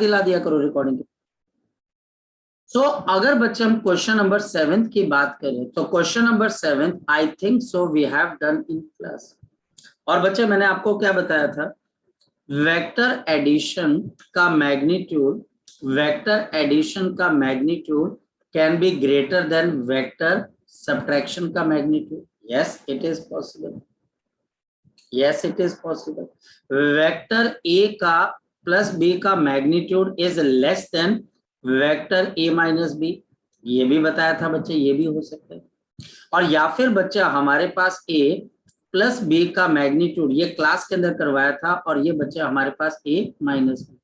दिला दिया करो रिकॉर्डिंग की। सो अगर बच्चे हम क्वेश्चन नंबर 7 की बात करें तो question number 7 I think so we have done in class. और बच्चे मैंने आपको क्या बताया था, वेक्टर एडिशन का मैग्नीट्यूड, वेक्टर एडिशन का magnitude can be greater than vector subtraction का magnitude. Yes it is possible, yes it is possible. Vector A का प्लस बी का magnitude is less than vector A minus B, ये भी बताया था बच्चे, ये भी हो सकता है। और या फिर बच्चा हमारे पास ए प्लस बी का मैग्नीट्यूड, ये क्लास के अंदर करवाया था, और ये बच्चा हमारे पास ए माइनस बी।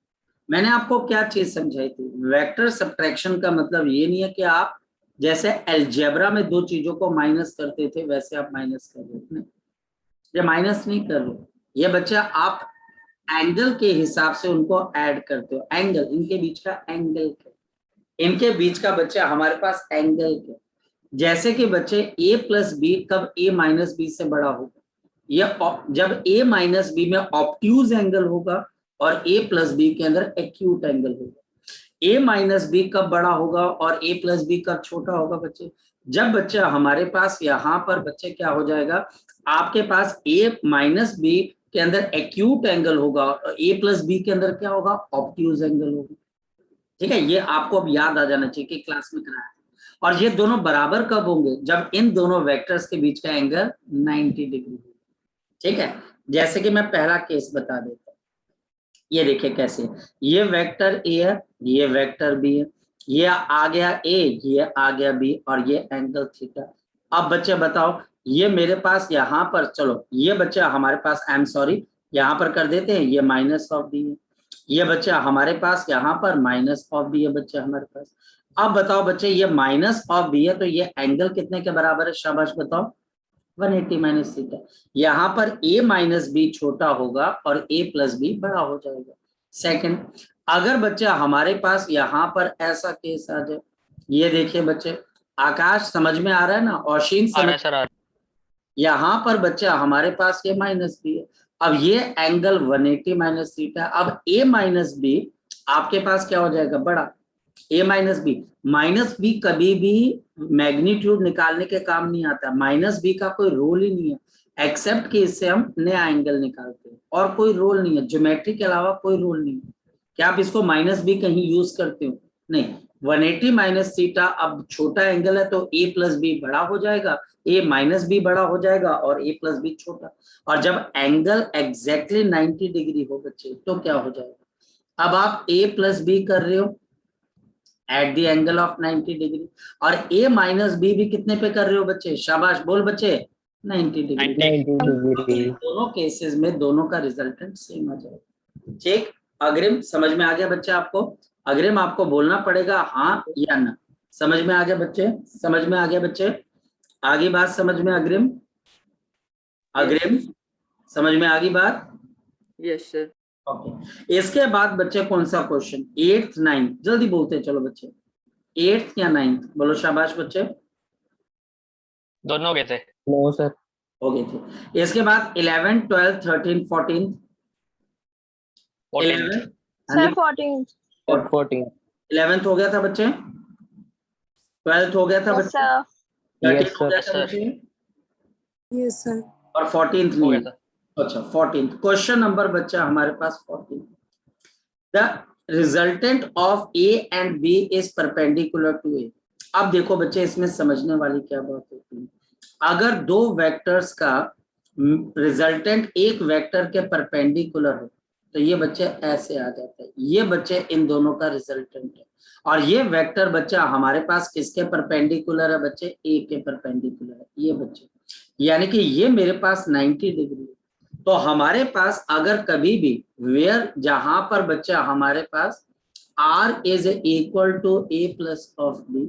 मैंने आपको क्या चीज समझाई थी, वेक्टर सब्ट्रैक्शन का मतलब ये नहीं है कि आप जैसे अलजेब्रा में दो चीजों को माइनस करते थे वैसे आप माइनस कर रहे हो, ये माइनस नहीं कर रहे, ये बच्चा आप एंगल के हिसाब से उनको ऐड करते हो। एंगल, इनके बीच का एंगल, इनके बीच का बच्चा हमारे पास एंगल क्या, जैसे कि बच्चे a प्लस बी कब a माइनस बी से बड़ा होगा, यह जब a माइनस बी में ऑब्ट्यूज एंगल होगा और a प्लस बी के अंदर एक्यूट एंगल होगा। a माइनस बी कब बड़ा होगा और a प्लस बी कब छोटा होगा बच्चे, जब बच्चा हमारे पास यहाँ पर बच्चे क्या हो जाएगा, आपके पास a माइनस बी के अंदर एक्यूट एंगल होगा और a प्लस बी के अंदर क्या होगा, ऑब्ट्यूज एंगल होगा। ठीक है, ये आपको अब याद आ जाना चाहिए कि क्लास में कराया। और ये दोनों बराबर कब होंगे, जब इन दोनों वेक्टर्स के बीच का एंगल 90 डिग्री हो। ठीक है, जैसे कि मैं पहला केस बता देता हूँ, ये देखिए कैसे, ये वेक्टर ए है, ये वेक्टर बी है, ये आ गया ए, ये आ गया बी, और ये एंगल थीटा। अब बच्चे बताओ, ये मेरे पास यहाँ पर, चलो ये बच्चा हमारे पास, आई एम सॉरी, यहाँ पर कर देते हैं, ये माइनस ऑफ बी है, ये बच्चा हमारे पास यहाँ पर माइनस ऑफ बी है बच्चा हमारे पास। अब बताओ बच्चे, ये माइनस ऑफ बी है तो ये एंगल कितने के बराबर है, शाबाश बताओ, 180 माइनस थीटा। यहाँ पर a माइनस बी छोटा होगा और a प्लस बी बड़ा हो जाएगा। सेकंड, अगर बच्चा हमारे पास यहाँ पर ऐसा केस आ जाए, ये देखिए बच्चे, आकाश समझ में आ रहा है ना, औशीन समझ, यहाँ पर बच्चा हमारे पास ये माइनस बी है, अब ये एंगल 180 माइनस थीटा। अब a माइनस बी आपके पास क्या हो जाएगा, बड़ा, a माइनस बी कभी भी मैग्नीट्यूड निकालने के काम नहीं आता, माइनस बी का कोई रोल ही नहीं है, एक्सेप्ट कि इससे हम नया एंगल निकालते हैं, और कोई रोल नहीं है, ज्योमेट्री के अलावा कोई रोल नहीं है। क्या आप इसको माइनस बी कहीं यूज करते हो, नहीं। 180 माइनस थीटा, अब छोटा एंगल है तो a प्लस बी बड़ा हो जाएगा, a माइनस बी बड़ा हो जाएगा और a प्लस बी छोटा। और जब एंगल एग्जैक्टली 90 डिग्री हो बच्चे तो क्या हो जाएगा, अब आप a प्लस बी कर रहे हो at the angle of 90 degree, और a माइनस बी भी कितने पे कर रहे हो बच्चे, शाबाश बोल बच्चे, 90 डिग्री। दोनों केसेस में दोनों का रिजल्टेंट सेम आ जाएगा। ठीक, अग्रिम समझ में आ गया बच्चे आपको, अग्रिम आपको बोलना पड़ेगा हाँ या ना। समझ में आ गया बच्चे, समझ में आ गया बच्चे, आगे बात समझ में, अग्रिम, अग्रिम समझ में आ गई बात। Yes sir. ओके, इसके बाद बच्चे कौन सा क्वेश्चन, 8th 9th, जल्दी बोलते हैं चलो बच्चे, 8th या 9th बोलो, शाबाश बच्चे, दोनों गए थे। नो सर, हो गए थे। इसके बाद 11 12 13 14 11 सर 14 14 11th हो गया था बच्चे, 12th हो गया था यस बच्चे, सर 13th हो गया था बच्चे, यस सर और 14th हो नहीं गया है। था। अच्छा 14th क्वेश्चन नंबर बच्चा हमारे पास 14, the resultant of A and B is perpendicular to A. अब देखो बच्चे, इसमें समझने वाली क्या बात होती है, अगर दो वेक्टर्स का रिजल्टेंट एक वेक्टर के परपेंडिकुलर हो तो ये बच्चे ऐसे आ जाते हैं, ये बच्चे इन दोनों का रिजल्टेंट है, और ये वेक्टर बच्चा हमारे पास किसके परपेंडिकुलर है बच्चे, ए के परपेंडिकुलर है, ये बच्चे, यानी कि ये मेरे पास 90 डिग्री है। तो हमारे पास अगर कभी भी वेयर, जहां पर बच्चा हमारे पास r is equal to a plus of b,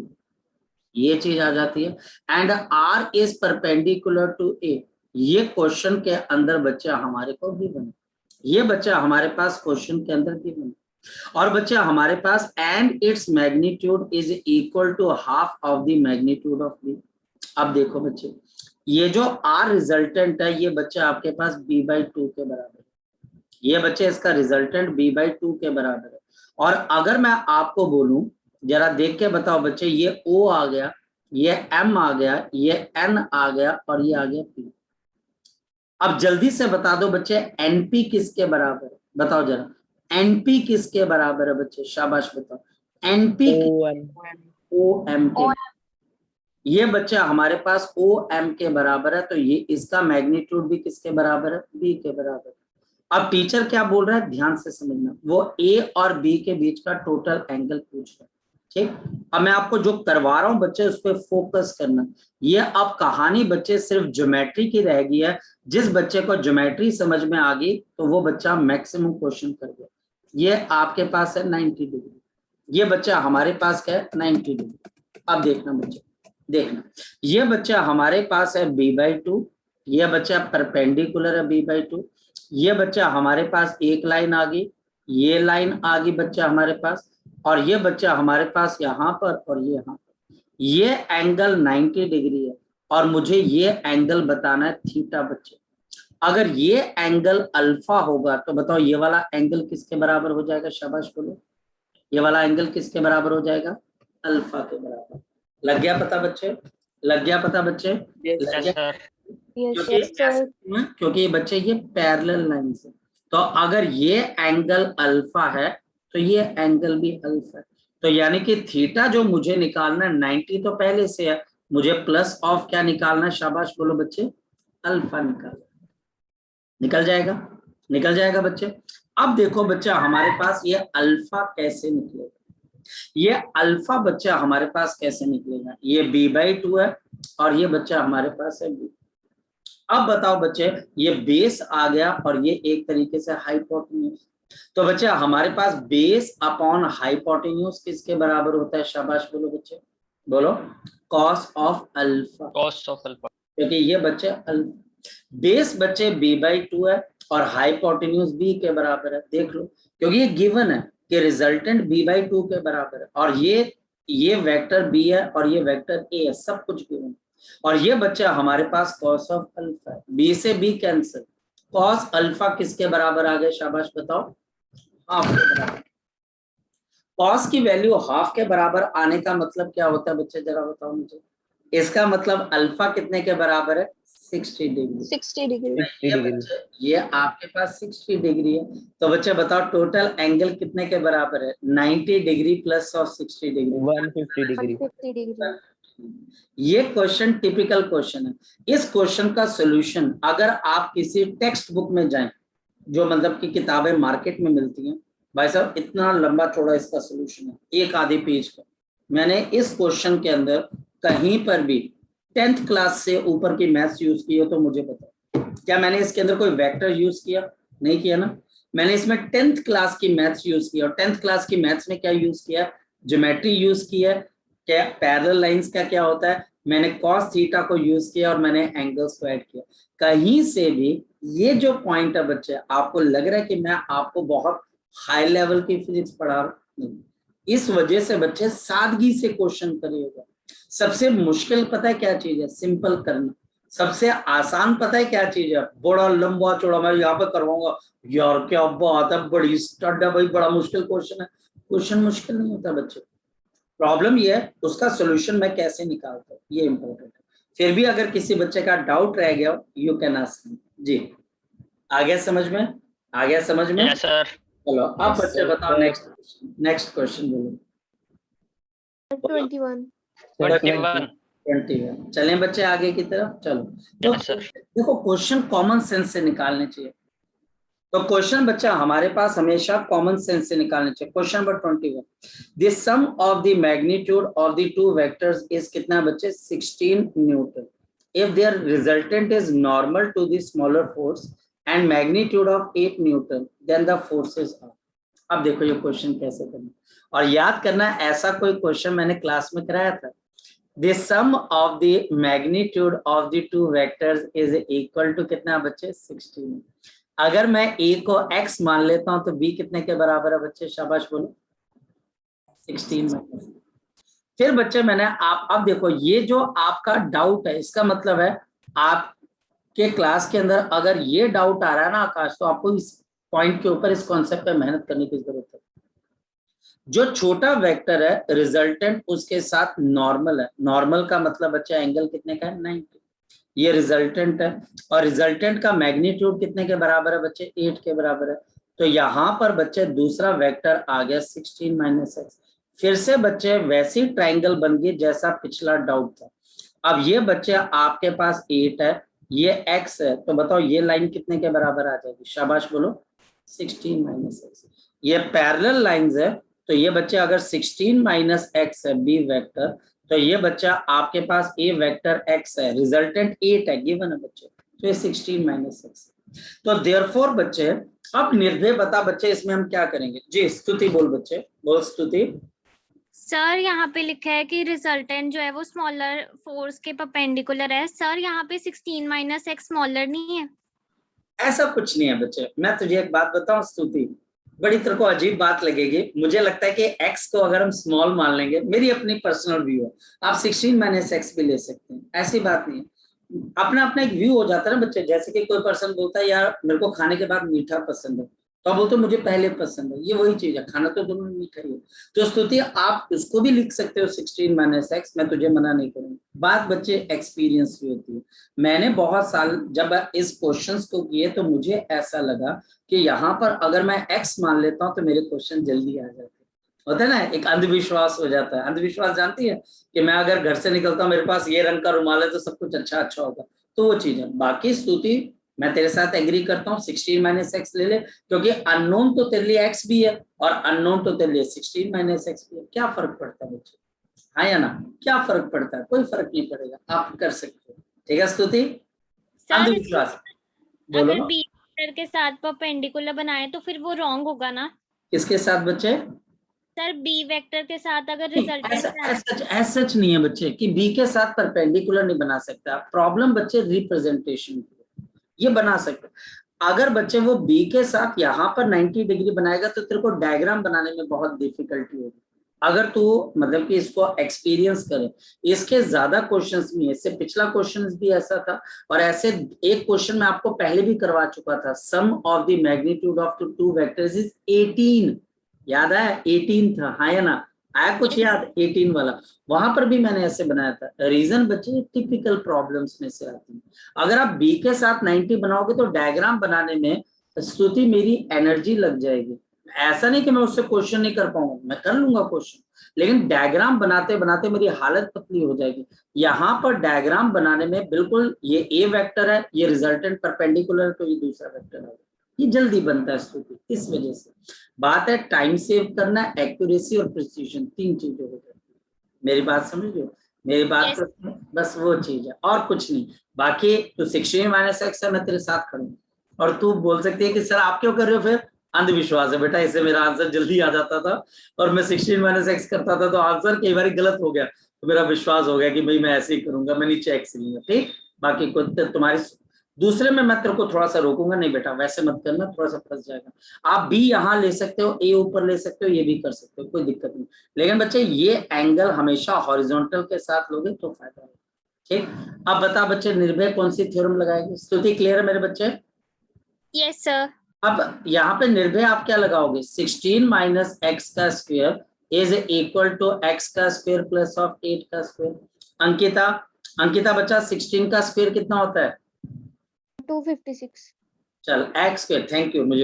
ये चीज आ जाती है, and r is perpendicular to a, ये क्वेश्चन के अंदर बच्चा हमारे को भी बने, ये बच्चा हमारे पास क्वेश्चन के अंदर भी बने, और बच्चा हमारे पास and its magnitude is equal to half of the magnitude of b। अब देखो बच्चे, ये जो r रिजल्टेंट है ये बच्चा आपके पास b/2 के बराबर है, ये बच्चे इसका रिजल्टेंट b/2 के बराबर है, और अगर मैं आपको बोलूं, जरा देख के बताओ बच्चे, ये O आ गया, ये M आ गया, ये N आ गया और ये आ गया P। अब जल्दी से बता दो बच्चे NP किसके बराबर है, बताओ जरा, NP किसके बराबर है बच्चे, शाबाश बताओ। NP OM के, ये बच्चा हमारे पास OM के बराबर है, तो ये इसका मैग्नीट्यूड भी किसके बराबर है, B के बराबर। अब टीचर क्या बोल रहा है, ध्यान से समझना, वो A और B के बीच का टोटल एंगल पूछ रहा है, ठीक। अब मैं आपको जो करवा रहा हूं बच्चे उस पर फोकस करना। ये अब कहानी बच्चे सिर्फ ज्योमेट्री की रह गई है। जिस बच्चे को ज्योमेट्री समझ में आ गई तो वो बच्चा मैक्सिमम क्वेश्चन कर गया। ये आपके पास है 90 डिग्री, ये बच्चा हमारे पास क्या है 90 डिग्री। अब देखना बच्चे, देखना, ये बच्चा हमारे पास है b/2, ये बच्चा परपेंडिकुलर है b/2, ये बच्चा हमारे पास एक लाइन आ गई, ये लाइन आ गई बच्चा हमारे पास, और ये बच्चा हमारे पास यहाँ पर और ये यहाँ पर। ये एंगल 90 डिग्री है और मुझे ये एंगल बताना है थीटा बच्चे। अगर ये एंगल अल्फा होगा तो बताओ ये वाला एंगल किसके बराबर हो जाएगा, शाबाश बोलो, ये वाला एंगल किसके बराबर हो जाएगा, अल्फा के बराबर। लग गया पता बच्चे, लग गया पता बच्चे, लग गया? क्योंकि ये बच्चे ये पैरेलल लाइन से, तो अगर ये एंगल अल्फा है तो ये एंगल भी अल्फा है, तो यानी कि थीटा जो मुझे निकालना है 90 तो पहले से है, मुझे प्लस ऑफ क्या निकालना है, शाबाश बोलो बच्चे, अल्फा निकल जाएगा, निकल जाएगा बच्चे। अब देखो बच्चा हमारे पास ये अल्फा कैसे निकलेगा, ये अल्फा बच्चा हमारे पास कैसे निकलेगा, ये b/2 है और ये बच्चा हमारे पास है b। अब बताओ बच्चे, ये बेस आ गया और ये एक तरीके से हाइपोटेन्यूज, तो बच्चा हमारे पास बेस अपॉन हाइपोटेन्यूज किसके बराबर होता है, शाबाश बोलो बच्चे, बोलो, cos of alpha, cos of alpha, क्योंकि ये बच्चे बेस बच्चे b/2 है और हाइपोटेन्यूज b के बराबर है, देख लो, क्योंकि ये गिवन है कि रिजल्टेंट b/2 के बराबर है, और ये वेक्टर b है और ये वेक्टर a है, सब कुछ गिवन। और ये बच्चा हमारे पास कॉस ऑफ अल्फा है, b से b कैंसिल, कॉस अल्फा किसके बराबर आ गए, शाबाश बताओ, हाफ के बराबर। कॉस की वैल्यू हाफ के बराबर आने का मतलब क्या होता है बच्चे, जरा बताओ मुझे, इसका मतलब अल्फा कितने के बराबर है, 60 डिग्री। 60 डिग्री। ये आपके पास 60 डिग्री है, तो बच्चे बताओ टोटल एंगल कितने के बराबर है, 90 degree plus of 60 degree, 150 degree. 150 degree. ये क्वेश्चन टिपिकल क्वेश्चन है। इस क्वेश्चन का सॉल्यूशन अगर आप किसी टेक्स्ट बुक में जाएं, जो मतलब की किताबें मार्केट में मिलती हैं, भाई साहब इतना लंबा चौड़ा इसका सॉल्यूशन है, एक आधे पेज का। मैंने इस क्वेश्चन के अंदर कहीं पर भी 10th क्लास से ऊपर की मैथ्स यूज की हो तो मुझे बताओ, क्या मैंने इसके अंदर कोई वेक्टर यूज किया, नहीं किया ना, मैंने इसमें 10th क्लास की मैथ्स यूज किया, और 10th क्लास की मैथ्स में क्या यूज किया, ज्योमेट्री यूज किया, क्या पैरेलल लाइंस का क्या होता है, मैंने कॉस थीटा को यूज किया और मैंने एंगल्स को ऐड किया। कहीं से भी ये जो पॉइंट है बच्चे, आपको लग रहा है कि मैं आपको बहुत हाई लेवल की फिजिक्स पढ़ा रहा हूं, इस वजह से बच्चे सादगी से क्वेश्चन करिएगा। सबसे मुश्किल पता है क्या चीज है, सिंपल करना। सबसे आसान पता है क्या चीज है, बड़ा लंबा चौड़ा मैं यहाँ पे करवाऊंगा, यार क्या बात है, बड़ी स्टड है भाई, बड़ा मुश्किल क्वेश्चन है। क्वेश्चन मुश्किल नहीं होता बच्चे, प्रॉब्लम ये है उसका सोल्यूशन मैं कैसे निकालता हूँ, ये इंपॉर्टेंट है। फिर भी अगर किसी बच्चे का डाउट रह गया यू कैन आस्क मी। जी आ गया समझ में, आ गया समझ में, यस सर। चलो अब बच्चे बताओ नेक्स्ट क्वेश्चन बोलो। 21। 21 चलें बच्चे आगे की तरफ, चलो। तो Yes, sir. देखो क्वेश्चन कॉमन सेंस से निकालने चाहिए, तो क्वेश्चन बच्चा हमारे पास हमेशा कॉमन सेंस से निकालने चाहिए। Question number 21, the sum of the magnitude of the two vectors is कितना बच्चे, 16 newton. If their resultant is normal to the smaller force and magnitude of 8 newton then the forces are. अब देखो ये question कैसे करना, और याद करना ऐसा कोई क्वेश्चन मैंने क्लास में कराया था। The sum of the magnitude of the two vectors is equal to कितना बच्चे, 16। अगर मैं a को x मान लेता हूं तो b कितने के बराबर है बच्चे, शाबाश बोलो, 16। फिर बच्चे मैंने आप अब देखो ये जो आपका डाउट है, इसका मतलब है आपके क्लास के अंदर अगर ये डाउट आ रहा है ना आकाश, तो आपको इस पॉइंट के ऊपर, इस कॉन्सेप्ट पे मेहनत करने की जरूरत है। जो छोटा वेक्टर है रिजल्टेंट उसके साथ नॉर्मल है, नॉर्मल का मतलब बच्चा एंगल कितने का है 90, ये रिजल्टेंट है और रिजल्टेंट का मैग्नीट्यूड कितने के बराबर है बच्चे 8 के बराबर है। तो यहाँ पर बच्चे दूसरा वेक्टर आ गया 16 माइनस एक्स। फिर से बच्चे वैसी ट्राइंगल बन गई जैसा पिछला डाउट था। अब ये बच्चे आपके पास 8 है, ये x है, तो बताओ ये लाइन कितने के बराबर आ जाएगी, शाबाश बोलो 16 माइनस एक्स। ये पैरेलल लाइंस है, तो ये बच्चे अगर 16 माइनस एक्स है बी वेक्टर, तो ये बच्चा आपके पास ए वेक्टर x है, रिजल्टेंट 8 है, गिवन है बच्चे, तो ये 16 माइनस एक्स। तो देयरफॉर बच्चे अब निर्भय बता बच्चे इसमें हम क्या करेंगे जी, स्तुति बोल बच्चे, बोल स्तुति। सर यहाँ पे लिखा है कि रिजल्टेंट जो है वो स्मॉलर फोर्स के परपेंडिकुलर है। सर यहाँ पे 16 माइनस एक्स स्मॉलर नहीं है? ऐसा कुछ नहीं है बच्चे, मैं तुझे एक बात बताऊं स्तुति, बड़ी तेरे को अजीब बात लगेगी, मुझे लगता है कि x को अगर हम स्मॉल मान लेंगे, मेरी अपनी पर्सनल व्यू है, आप 16 माइनस एक्स भी ले सकते हैं, ऐसी बात नहीं है, अपना अपना एक व्यू हो जाता है ना बच्चे। जैसे कि कोई पर्सन बोलता है यार मेरे को खाने के बाद मीठा पसंद है, तो बोलते मुझे पहले पसंद है, ये वही चीज है, खाना तो दोनों मीठा ही है। तो स्तुति आप उसको भी लिख सकते हो 16 माइनस एक्स, मैं तुझे मना नहीं करूंगा। बात बच्चे एक्सपीरियंस की होती है। मैंने बहुत साल जब इस क्वेश्चंस को किए तो मुझे ऐसा लगा कि यहाँ पर अगर मैं x मान लेता हूँ तो मेरे क्वेश्चन जल्दी आ जाते, होता है ना, एक अंधविश्वास हो जाता है। अंधविश्वास जानती है कि मैं अगर घर से निकलता हूँ मेरे पास ये रंग का रुमाल है तो सब कुछ अच्छा अच्छा होगा, तो वो चीज है। बाकी स्तुति मैं तेरे साथ एग्री करता हूँ, 16 माइनस एक्स ले ले, क्योंकि अननोन तो तेरे लिए x भी है और अननोन तो तेरे लिए 16 माइनस एक्स भी है, क्या फर्क पड़ता है बच्चे, हाँ या ना, क्या फर्क पड़ता है, कोई फर्क नहीं पड़ेगा, आप कर सकते हो। ठीक है स्तुति, सर अंधविश्वास बोलो। अगर बी वेक्टर के साथ परपेंडिकुलर बनाए तो फिर वो रॉन्ग होगा ना? किसके साथ बच्चे? सर बी वेक्टर के साथ अगर नहीं, रिजल्टेंट सच नहीं है बच्चे कि बी के साथ परपेंडिकुलर नहीं बना सकता। प्रॉब्लम बच्चे रिप्रेजेंटेशन की है, ये बना सकते। अगर बच्चे वो बी के साथ यहाँ पर 90 डिग्री बनाएगा तो तेरे को डायग्राम बनाने में बहुत डिफिकल्टी होगी। अगर तू मतलब कि इसको एक्सपीरियंस करे, इसके ज्यादा क्वेश्चंस भी है, इससे पिछला क्वेश्चंस भी ऐसा था, और ऐसे एक क्वेश्चन मैं आपको पहले भी करवा चुका था, sum of the magnitude of two vectors is 18, याद है 18 था, हाँ या ना, आया कुछ याद 18 वाला, वहां पर भी मैंने ऐसे बनाया था। रीजन बच्चे टिपिकल प्रॉब्लम्स में से आती है। अगर आप बी के साथ 90 बनाओगे तो डायग्राम बनाने में स्तुति मेरी एनर्जी लग जाएगी। ऐसा नहीं कि मैं उससे क्वेश्चन नहीं कर पाऊंगा, मैं कर लूंगा क्वेश्चन, लेकिन डायग्राम बनाते बनाते मेरी हालत पतली हो जाएगी। यहाँ पर डायग्राम बनाने में बिल्कुल ये ए वेक्टर है, ये रिजल्टेंट परपेंडिकुलर है, तो ये दूसरा वेक्टर है, ये जल्दी बनता है स्तुति। इस वजह से बात है टाइम सेव करना, एक्यूरेसी और प्रिसीजन, तीन चीजें हो जाती है। मेरी बात समझ लो, मेरी बात Yes. तो बस वो चीज है और कुछ नहीं। बाकी तो 16 माइनस एक्स है, मैं तेरे साथ खड़ा हूँ, और तू बोल सकती है कि सर आप क्यों कर रहे हो, फिर अंधविश्वास है बेटा, इससे मेरा आंसर जल्दी आ जाता था और मैं 16 माइनस एक्स करता था तो आंसर कई बार गलत हो गया, तो मेरा विश्वास हो गया कि भाई मैं ऐसे ही करूंगा, मैं नीचे एक्स लूंगा। ठीक, बाकी कुछ तुम्हारी दूसरे में मैं तेरे को थोड़ा सा रोकूंगा, नहीं बेटा वैसे मत करना, थोड़ा सा फंस जाएगा। आप बी यहाँ ले सकते हो, ए ऊपर ले सकते हो, ये भी कर सकते हो, कोई दिक्कत नहीं, लेकिन बच्चे ये एंगल हमेशा हॉरिजॉन्टल के साथ लोगे तो फायदा है। ठीक, अब बता बच्चे निर्भय कौन सी थ्योरम लगाएंगे, स्तुति क्लियर है मेरे बच्चे? Yes sir. अब यहाँ पे निर्भय आप क्या लगाओगे, 16 माइनस एक्स का square is equal to x का स्क्वायर प्लस ऑफ 8 का स्क्वायर। अंकिता, अंकिता बच्चा 16 का स्क्वायर कितना होता है? 256। चल एक्स स्क्वायर, थैंक यू, मुझे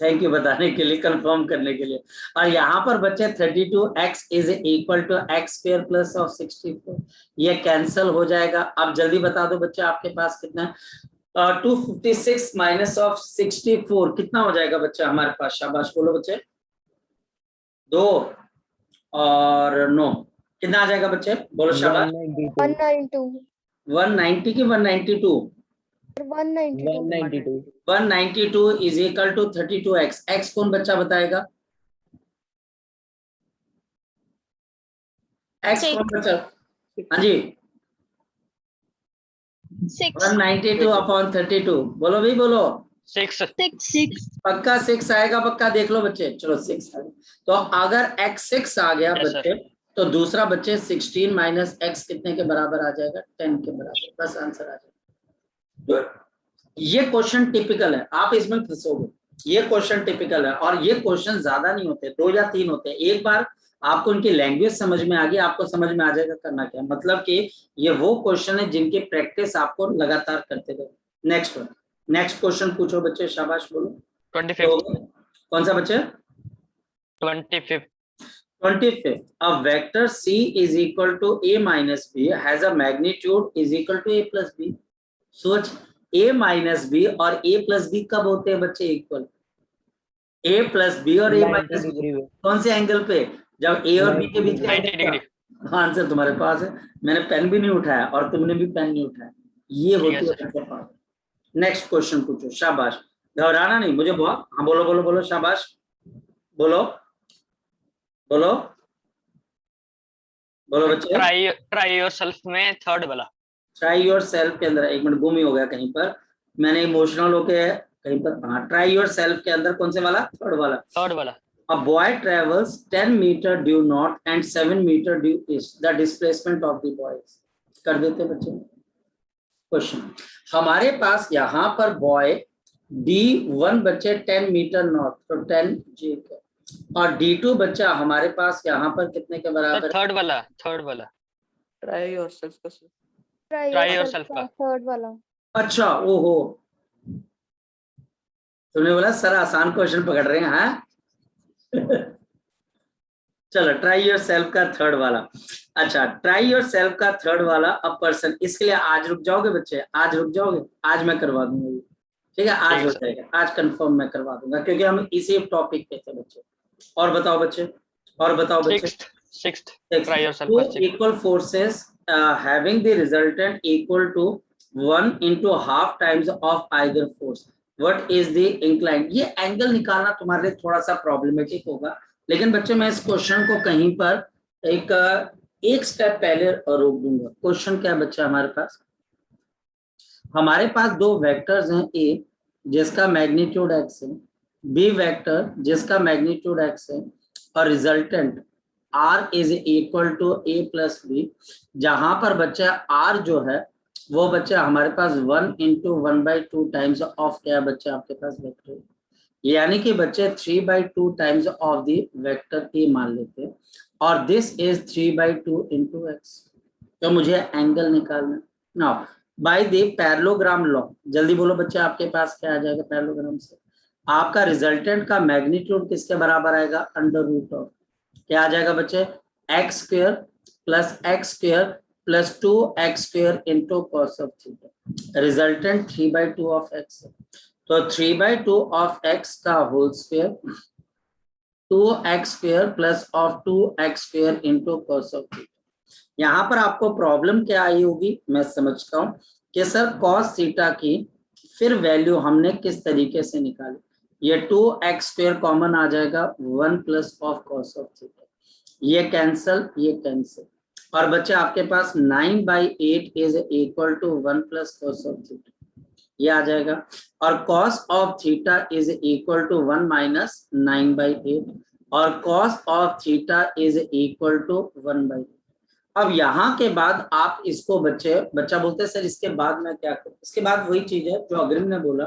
थैंक यू बताने के लिए, कंफर्म करने के लिए। और यहाँ पर बच्चे 32x is equal to x square plus of 64, ये कैंसिल हो जाएगा। अब जल्दी बता दो बच्चे आपके पास कितना है? 256 माइनस ऑफ 64 कितना हो जाएगा बच्चा हमारे पास, शाबाश बोलो बच्चे, 2 और 9 कितना आ जाएगा बच्चे, बोलो शाबाश। 192। 190 की 192? 192। 192 is equal to 32x। x कौन बच्चा बताएगा? x कौन बच्चा? हाँ जी, 192 अपॉन 32, बोलो भाई बोलो। 6 पक्का 6 आएगा, पक्का देख लो बच्चे, चलो 6 आ गया। तो अगर x 6 आ गया Yes, बच्चे, तो दूसरा बच्चे 16 माइनस एक्स कितने के बराबर आ जाएगा, 10 के बराबर, बस आंसर आ जाएगा। तो ये क्वेश्चन टिपिकल है, आप इसमें फंसोगे, ये क्वेश्चन टिपिकल है, और ये क्वेश्चन ज्यादा नहीं होते, 2 या 3 होते हैं। एक बार आपको इनकी लैंग्वेज समझ में आ गई, आपको समझ में आ जाएगा करना क्या, मतलब कि ये वो क्वेश्चन है जिनकी प्रैक्टिस आपको लगातार करते रहे। नेक्स्ट वन, नेक्स्ट क्वेश्चन पूछो बच्चे, शाबाश बोलो। 25th तो कौन सा बच्चे? 25th 25th. A vector c is equal to a minus b has a magnitude is equal to a plus b. सोच, a minus b और a plus b कब होते हैं बच्चे इक्वल? a plus b और a 90 minus b डिग्री में। कौन से एंगल पे? जब a और b के बीच का 90 डिग्री। आंसर तुम्हारे पास है, मैंने पेन भी नहीं उठाया और तुमने भी पेन नहीं उठाया, ये ठीक है होती है बच्चे पास। नेक्स्ट क्वेश्चन पूछो, शाबाश, घबराना नहीं, मुझे बहुत, हाँ बोलो बोलो बोलो, शाबाश बोलो बोलो बोलो बच्चे। ट्राई योरसेल्फ में थर्ड वाला। ट्राई योर सेल्फ के अंदर, एक मिनट गुम ही हो गया कहीं पर, मैंने इमोशनल होके कहीं पर, हाँ ट्राई योर सेल्फ के अंदर कौन से वाला? थर्ड वाला। A boy travels 10 meter due north and 7 meter due east. The displacement of the boys. कर देते बच्चे क्वेश्चन। हमारे पास यहाँ पर बॉय D1 बच्चे 10 मीटर नॉर्थ, तो 10 J का, और D2 बच्चा हमारे पास यहाँ पर कितने के बराबर? थर्ड वाला ट्राई योरसेल्फ का Try yourself का। थर्ड वाला। अच्छा, ओहो, तुमने बोला सर आसान क्वेश्चन पकड़ रहे हैं, हाँ? चलो, ट्राई योर सेल्फ का थर्ड वाला। अच्छा, ट्राई योर सेल्फ का थर्ड वाला अ पर्सन, इसके लिए आज रुक जाओगे बच्चे, आज रुक जाओगे, आज मैं करवा दूंगा ये, ठीक है, आज हो जाएगा, आज कंफर्म मैं करवा दूंगा, क्योंकि हम इसी टॉपिक पे थे बच्चे। और बताओ बच्चे, और बताओ बच्चे। Sixth try yourself का sixth। Equal forces having the resultant equal to 1 into half times of either force. What is the incline? ये एंगल निकालना तुम्हारे लिए थोड़ा सा प्रॉब्लमेटिक होगा, लेकिन बच्चे मैं इस क्वेश्चन को कहीं पर एक स्टेप पहले रोक दूंगा। क्वेश्चन क्या है बच्चा हमारे पास? हमारे पास दो वेक्टर्स हैं, ए जिसका मैग्नीट्यूड x है, बी वेक्टर जिसका मैग्नीट्यूड x है, और resultant r is equal to a plus B, जहां पर बच्चा r जो है वो बच्चा हमारे पास 1 into 1/2 टाइम्स ऑफ क्या बच्चा आपके पास वेक्टर, यानी कि बच्चे 3/2 times of the vector A मान लेते हैं, और दिस इज 3/2 into x। तो मुझे एंगल निकालना। Now by the parallelogram law, जल्दी बोलो बच्चे, आपके पास क्या आ जाएगा पैरेललोग्राम से? आपका रिजल्टेंट का मैग्नीट्यूड किसके बराबर आएगा? अंडर रूट ऑफ क्या आ जाएगा बच्चे? x square plus x square plus 2x square into cos of theta. Resultant 3/2 of x है, तो 3/2 ऑफ x का whole square 2x square plus of 2x square into cos of theta. यहाँ पर आपको प्रॉब्लम क्या आई होगी, मैं समझता हूँ कि सर कॉस थीटा की फिर वैल्यू हमने किस तरीके से निकाली? ये 2x स्क्वायर कॉमन आ जाएगा, 1 plus of cos of theta, ये कैंसल, ये कैंसल, और बच्चे आपके पास 9/8 is equal to 1 plus cos of theta, ये आ जाएगा, और cos of theta is equal to 1 minus 9/8, और cos of theta is equal to 1/8। अब यहाँ के बाद आप इसको बच्चा बोलते हैं सर इसके बाद मैं क्या करूँ? इसके बाद वही चीज है जो अग्रिम ने बोला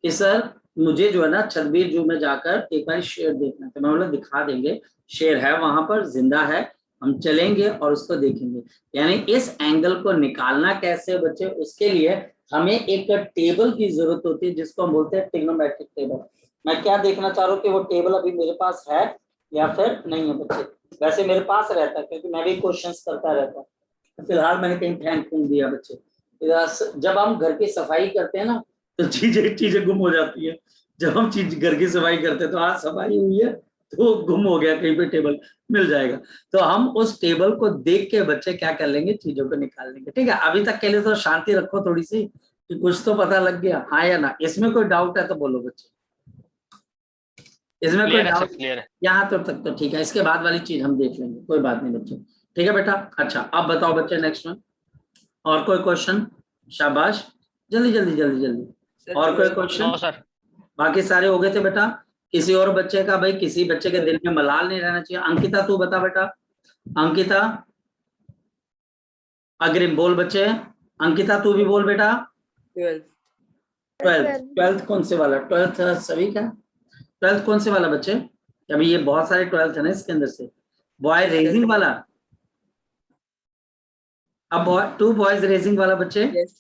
कि सर मुझे जो है ना छतबीर जू में जाकर एक बार शेर देखना, तो मैं बोला दिखा देंगे, शेर है वहां पर, जिंदा है, हम चलेंगे और उसको देखेंगे। यानी इस एंगल को निकालना कैसे बच्चे, उसके लिए हमें एक टेबल की जरूरत होती है जिसको हम बोलते हैं ट्रिग्नोमेट्रिक टेबल। मैं क्या देखना चाह रहा हूँ कि वो टेबल अभी मेरे पास है या फिर नहीं है बच्चे। वैसे मेरे पास रहता है क्योंकि मैं भी क्वेश्चंस करता रहता हूँ, फिलहाल मैंने कहीं फेंक फूंक दिया बच्चे। जब हम घर की सफाई करते हैं ना तो चीजें गुम हो जाती है। जब हम घर की सफाई करते हैं तो आज सफाई हुई है तो गुम हो गया, कहीं पे टेबल मिल जाएगा, तो हम उस टेबल को देख के बच्चे क्या कर लेंगे, चीजों को निकाल लेंगे। ठीक है, अभी तक के लिए तो शांति रखो थोड़ी सी कि कुछ तो पता लग गया, हाँ या ना? इसमें कोई डाउट है तो बोलो बच्चे, इसमें कोई डाउट? यहाँ तक तो ठीक है, इसके बाद वाली चीज हम देख लेंगे, कोई बात नहीं बच्चे। ठीक है बेटा, अच्छा अब बताओ बच्चे नेक्स्ट वन, और कोई क्वेश्चन? शाबाश, जल्दी जल्दी जल्दी जल्दी, और कोई क्वेश्चन? बाकी सारे हो गए थे बेटा। किसी और बच्चे का, भाई किसी बच्चे के दिल में मलाल नहीं रहना चाहिए। अंकिता तू बता बेटा, अंकिता अग्रिम बोल बच्चे, अंकिता तू भी बोल बेटा। 12th 12th कौन से वाला? 12th सभी का ट्वेल्थ कौन से वाला बच्चे? अभी ये बहुत सारे ट्वेल्थ है ना इसके अंदर से। बॉय रेजिंग वाला, अब बॉय 2 बॉयज रेजिंग वाला बच्चे। Yes.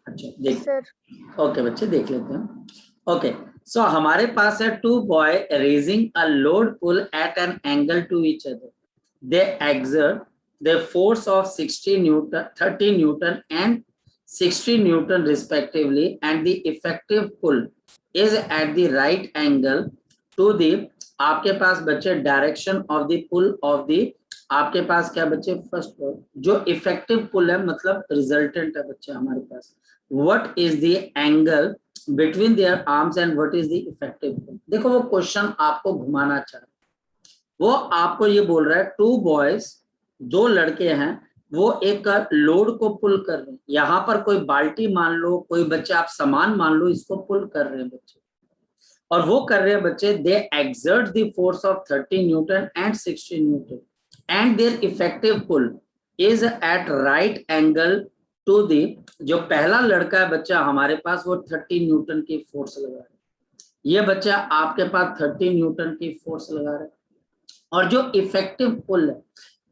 अच्छा देख, सर ओके बच्चे देख लेते हैं। ओके सो हमारे पास है 2 boy raising a load pull at an angle to each other, they exert the force of 60 newton 30 newton and 60 newton respectively, and the effective pull is at the right angle to the, आपके पास बच्चे direction of the pull of the, आपके पास क्या बच्चे first जो effective pull है मतलब रिजल्टेंट है बच्चे हमारे पास, what is the angle between their arms and what is the effective pull. देखो वो क्वेश्चन आपको घुमाना चाह रहा है, वो आपको ये बोल रहा है 2 बॉयज, 2 लड़के हैं, वो एक लोड को पुल कर रहे हैं, यहाँ पर कोई बाल्टी मान लो, कोई बच्चे आप सामान मान लो, इसको पुल कर रहे हैं बच्चे, और वो कर रहे हैं बच्चे, दे exert the force of 30 Newton and 60 Newton and their effective pull is at right angle to the, जो पहला लड़का है बच्चा हमारे पास वो 30 न्यूटन की फोर्स लगा रहा है, ये बच्चा आपके पास 30 न्यूटन की फोर्स लगा रहा है, और जो इफेक्टिव पुल है,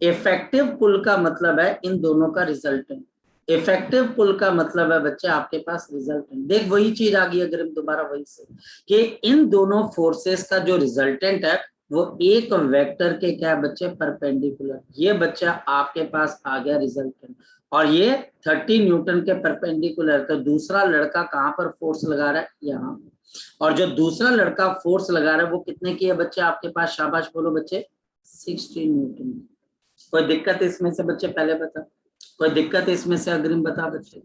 इफेक्टिव पुल का मतलब है इन दोनों का रिजल्टेंट, इफेक्टिव पुल का मतलब है बच्चे आपके पास रिजल्टेंट। देख वही चीज आ गई अगर हम दोबारा वही से, कि इन दोनों फोर्सेस का जो रिजल्टेंट है वो एक वेक्टर के क्या बच्चे परपेंडिकुलर, ये बच्चा आपके पास आ गया रिजल्टेंट, और ये 30 न्यूटन के परपेंडिकुलर, तो दूसरा लड़का कहाँ पर फोर्स लगा रहा है यहाँ, और जो दूसरा लड़का फोर्स लगा रहा है वो कितने की है बच्चे आपके पास, शाबाश बोलो बच्चे 60 न्यूटन। कोई दिक्कत इसमें से बच्चे पहले बता, कोई दिक्कत इसमें से अग्रिम बता बच्चे,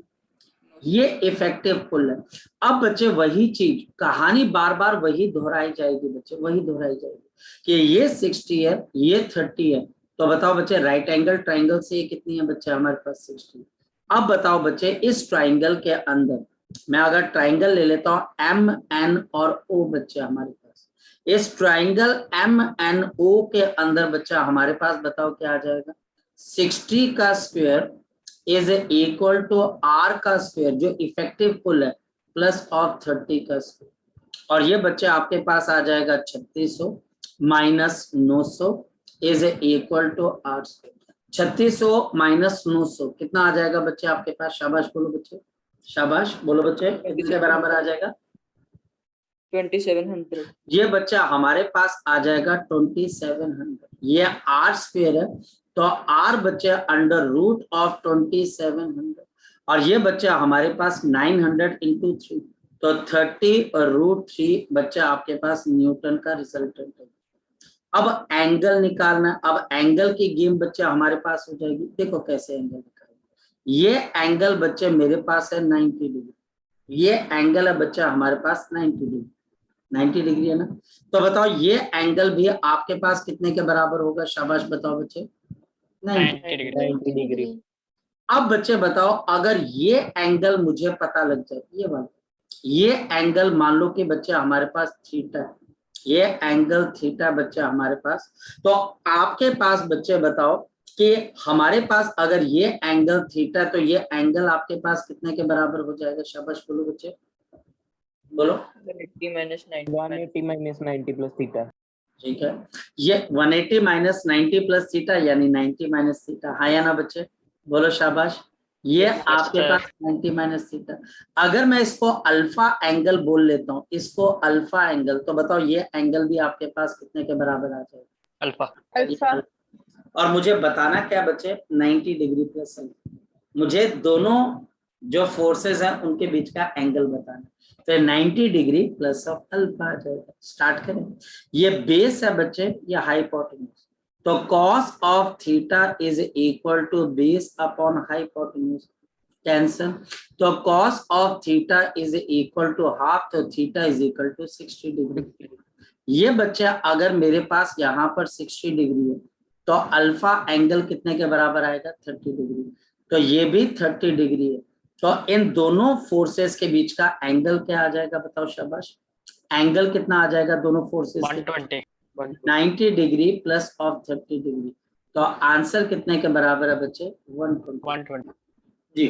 ये इफेक्टिव पुल है। अब बच्चे वही चीज कहानी बार बार वही दोहराई जाएगी बच्चे, वही दोहराई जाएगी कि ये 60 है ये 30 है, तो बताओ बच्चे राइट एंगल ट्राइंगल से ये कितनी है बच्चे हमारे पास 60। अब बताओ बच्चे इस ट्राइंगल के अंदर मैं अगर ट्राइंगल ले लेता हूं एम एन और ओ बच्चे हमारे पास, इस ट्राइंगल एम एन ओ के अंदर बच्चा हमारे पास बताओ क्या आ जाएगा, 60 का square is equal to r का स्क्वायर जो इफेक्टिव पुल है प्लस ऑफ 30 का स्क्वायर, और ये बच्चे आपके पास आ जाएगा 3600 minus 900 is equal to r square. 3600 minus 900 कितना आ जाएगा बच्चे आपके पास, शाबाश बोलो बच्चे, शाबाश बोलो बच्चे, किसके बराबर आ जाएगा 2700। ये बच्चा हमारे पास आ जाएगा 2700, ये आर स्क्वायर है तो आर बच्चे अंडर रूट ऑफ 2700, और ये बच्चा हमारे पास 900 इंटू 3 तो 30 और रूट 3 बच्चा आपके पास न्यूटन का रिजल्टेंट है। अब एंगल निकालना, अब एंगल की गेम बच्चे हमारे पास हो जाएगी, देखो कैसे एंगल निकालना, ये एंगल बच्चे मेरे पास है 90 डिग्री, ये एंगल है बच्चा हमारे पास 90 डिग्री, 90 डिग्री है ना, तो बताओ ये एंगल भी आपके पास कितने के बराबर होगा, शाबाश बताओ बच्चे 90 डिग्री। अब बच्चे बताओ अगर ये एंगल मुझे पता लग जाए, ये वाला ये एंगल मान लो कि बच्चे हमारे पास थीटा है, ये एंगल थीटा बच्चा हमारे पास, तो आपके पास बच्चे बताओ कि हमारे पास अगर ये एंगल थीटा तो ये एंगल आपके पास कितने के बराबर हो जाएगा, शाबाश बोलो बच्चे बोलो 180 minus 90 180 minus 90 plus theta। ठीक है, ये 180 माइनस 90 प्लस थीटा यानी 90 माइनस थीटा, हाँ या ना बच्चे बोलो शाबाश, ये आपके पास 90 माइनस थीटा। अगर मैं इसको अल्फा एंगल बोल लेता हूँ, इसको अल्फा एंगल, तो बताओ ये एंगल भी आपके पास कितने के बराबर आ जाएगा, अल्फा। अल्फा और मुझे बताना क्या बच्चे 90 डिग्री प्लस अल्फा, मुझे दोनों जो फोर्सेस हैं उनके बीच का एंगल बताना, तो 90 डिग्री प्लस ऑफ अल्फा आ जाएगा। स्टार्ट करें, ये बेस है बच्चे, ये हाइपोटेन्यूज, तो cos of theta is equal to base upon hypotenuse, cancel, तो cos of theta is equal to half, तो theta is equal to 60 degree. ये बच्चा अगर मेरे पास यहाँ पर 60 डिग्री है तो अल्फा एंगल कितने के बराबर आएगा 30 डिग्री, तो ये भी 30 डिग्री है, तो इन दोनों फोर्सेस के बीच का एंगल क्या आ जाएगा बताओ शाबाश, एंगल कितना आ जाएगा दोनों forces 120 90 degree plus of 30 degree, तो आंसर कितने के बराबर है बच्चे 120 जी।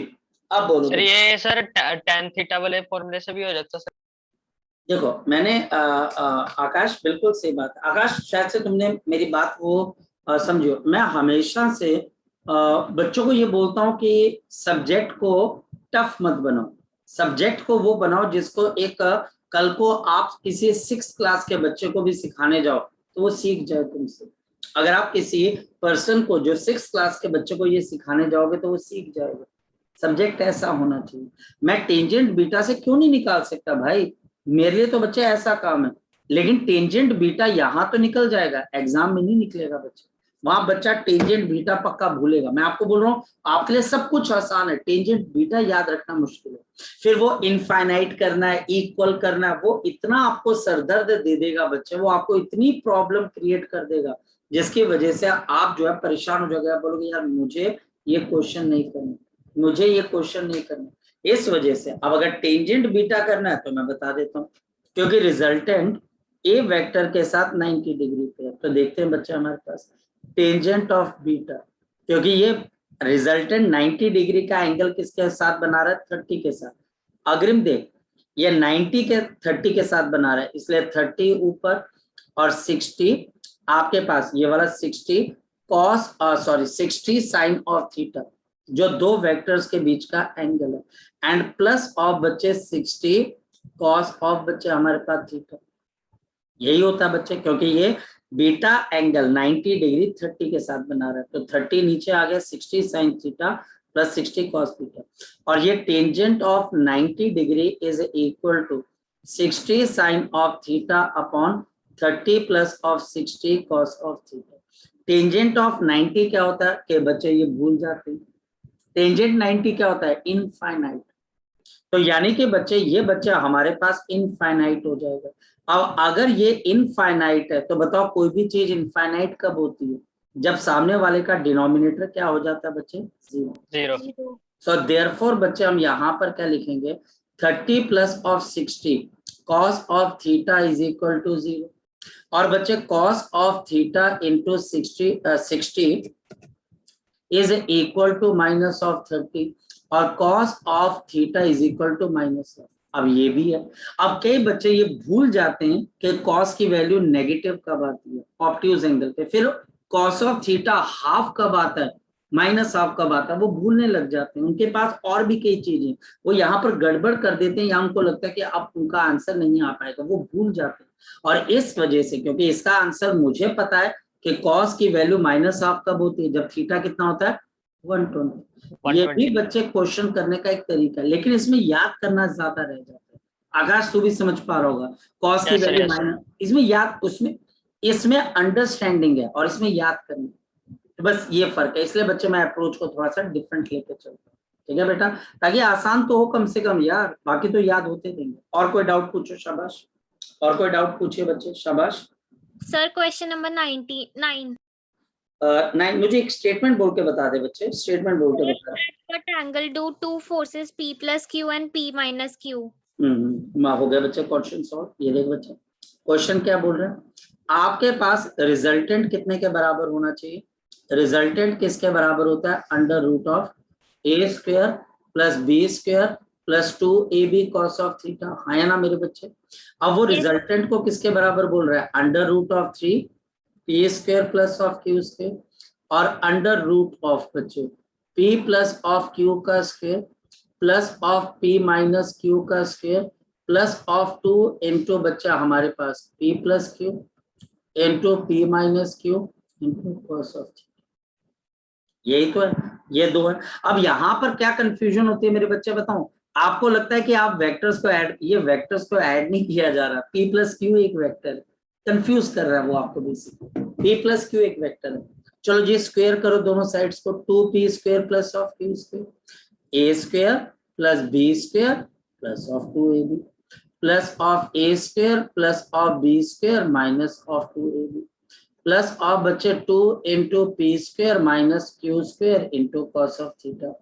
अब बोलो सर, ये सर tan थीटा वाले फॉर्मूले से भी हो जाता सर, देखो मैंने आकाश बिल्कुल सही बात, आकाश शायद से तुमने मेरी बात को समझो। मैं हमेशा से बच्चों को ये बोलता हूँ कि सब्जेक्ट को टफ मत बनाओ, सब्जेक्ट को वो बनाओ जिसको एक कल को आप किसी 6th क्लास के बच्चे को भी सिखाने जाओ तो वो सीख जाए तुमसे। अगर आप किसी पर्सन को जो 6th क्लास के बच्चे को ये सिखाने जाओगे तो वो सीख जाएगा। सब्जेक्ट ऐसा होना चाहिए। मैं टेंजेंट बीटा से क्यों नहीं निकाल सकता भाई, मेरे लिए तो बच्चे ऐसा काम है, लेकिन टेंजेंट बीटा यहां तो निकल जाएगा, एग्जाम में नहीं निकलेगा बच्चे। वहां बच्चा टेंजेंट बीटा पक्का भूलेगा। मैं आपको बोल रहा हूँ आपके लिए सब कुछ आसान है, टेंजेंट बीटा याद रखना मुश्किल है। फिर वो इनफाइनाइट करना है, इक्वल करना है, वो इतना आपको सरदर्द दे देगा बच्चे, वो आपको इतनी प्रॉब्लम क्रिएट कर देगा जिसकी वजह से आप जो है परेशान हो जाओगे। आप बोलोगे यार मुझे ये क्वेश्चन नहीं करना, मुझे ये क्वेश्चन नहीं करना। इस वजह से अब अगर टेंजेंट बीटा करना है तो मैं बता देता हूँ, क्योंकि रिजल्टेंट ए वेक्टर के साथ 90 डिग्री पे है। तो देखते हैं बच्चे हमारे पास टेंजेंट ऑफ बीटा, क्योंकि ये रिजल्टेंट 90 डिग्री का एंगल किसके साथ बना रहा है, 30 के साथ। अग्रिम देख, ये 90 के 30 के साथ बना रहा है, इसलिए 30 ऊपर और 60 आपके पास, ये वाला 60 कॉस 60 साइन ऑफ थीटा, जो दो वेक्टर्स के बीच का एंगल है, एंड प्लस ऑफ बच्चे 60 कॉस ऑफ बच्चे हमारे पास थीटा। यही होता है बच्चे, क्योंकि ये बीटा एंगल 90 डिग्री 30 के साथ बना रहा है, तो 30 नीचे आ गया, 60 sine theta plus 60 cos theta, और ये tangent of 90 degree is equal to 60 sine of theta upon 30 plus of 60 cos of theta. Tangent of 90 क्या होता है कि बच्चे ये भूल जाते हैं, टेंजेंट 90 क्या होता है, इनफाइनाइट। तो यानी कि बच्चे ये बच्चा हमारे पास इनफाइनाइट हो जाएगा। अब अगर ये इनफाइनाइट है तो बताओ कोई भी चीज इनफाइनाइट कब होती है, जब सामने वाले का डिनोमिनेटर क्या हो जाता है बच्चे, 0। सो देयरफॉर बच्चे हम यहाँ पर क्या लिखेंगे, 30 plus of 60 cos of theta is equal to 0, और बच्चे cos of theta into 60 is equal to minus of 30, और cos of theta is equal to minus of. अब ये भी है, अब कई बच्चे ये भूल जाते हैं कि कॉस की वैल्यू नेगेटिव कब आती है ऑब्ट्यूज एंगल पे, फिर कॉस ऑफ थीटा हाफ कब आता है, माइनस हाफ कब आता है, वो भूलने लग जाते हैं। उनके पास और भी कई चीजें, वो यहाँ पर गड़बड़ कर देते हैं, या उनको लगता है कि अब उनका आंसर नहीं आ पाएगा, वो भूल जाते हैं। और इस वजह से, क्योंकि इसका आंसर मुझे पता है कि कॉस की वैल्यू माइनस हाफ कब होती है, जब थीटा कितना होता है, 120। ये भी बच्चे क्वेश्चन करने का एक तरीका है, लेकिन इसमें याद करना ज्यादा रह जाता है। आकाश तू भी समझ पा रहा होगा, कॉस की वैल्यू माइनस, इसमें याद, उसमें इसमें अंडरस्टैंडिंग है और इसमें याद करना, तो बस ये फर्क है। इसलिए बच्चे मैं अप्रोच को थोड़ा सा डिफरेंट लेके चलता हूँ, ठीक है बेटा, ताकि आसान तो हो कम से कम यार, बाकी तो याद होते रहेंगे। और कोई डाउट पूछो, शाबाश, और कोई डाउट पूछिए बच्चे, शाबाश। सर क्वेश्चन नंबर 99 मुझे एक स्टेटमेंट बोल के बता दे बच्चे, स्टेटमेंट बोल के बता। Triangle do two forces P plus Q and P minus Q। हो गया बच्चे क्वेश्चन सॉल्व। ये देख बच्चे क्वेश्चन क्या बोल रहे हैं, आपके पास रिजल्टेंट कितने के बराबर होना चाहिए, रिजल्टेंट किसके बराबर होता है, under root of a square plus b square plus 2ab cos of theta, हाँ या ना मेरे बच्चे। अब वो रिजल्टेंट को किसके बराबर बोल रहा है, under root of 3 p square plus of q square, और अंडर रूट ऑफ बच्चे p प्लस ऑफ q का square plus of p minus q का स्क्वायर प्लस ऑफ 2 इंटू बच्चा हमारे पास p plus q into p minus q into cos of theta. यही तो है, ये दो है। अब यहाँ पर क्या कंफ्यूजन होती है मेरे बच्चे बताऊं, आपको लगता है कि आप वेक्टर्स को ऐड, ये वेक्टर्स को ऐड नहीं किया जा रहा, p प्लस क्यू एक वेक्टर है, कंफ्यूज कर रहा है वो आपको बेसिकली, p प्लस क्यू एक वेक्टर है। चलो जी स्क्वायर करो दोनों साइड्स को, 2p square plus of q square, a square plus b square plus of 2ab plus of a square plus of b square minus of 2ab plus of बच्चे 2 into P square minus Q square into cos of theta.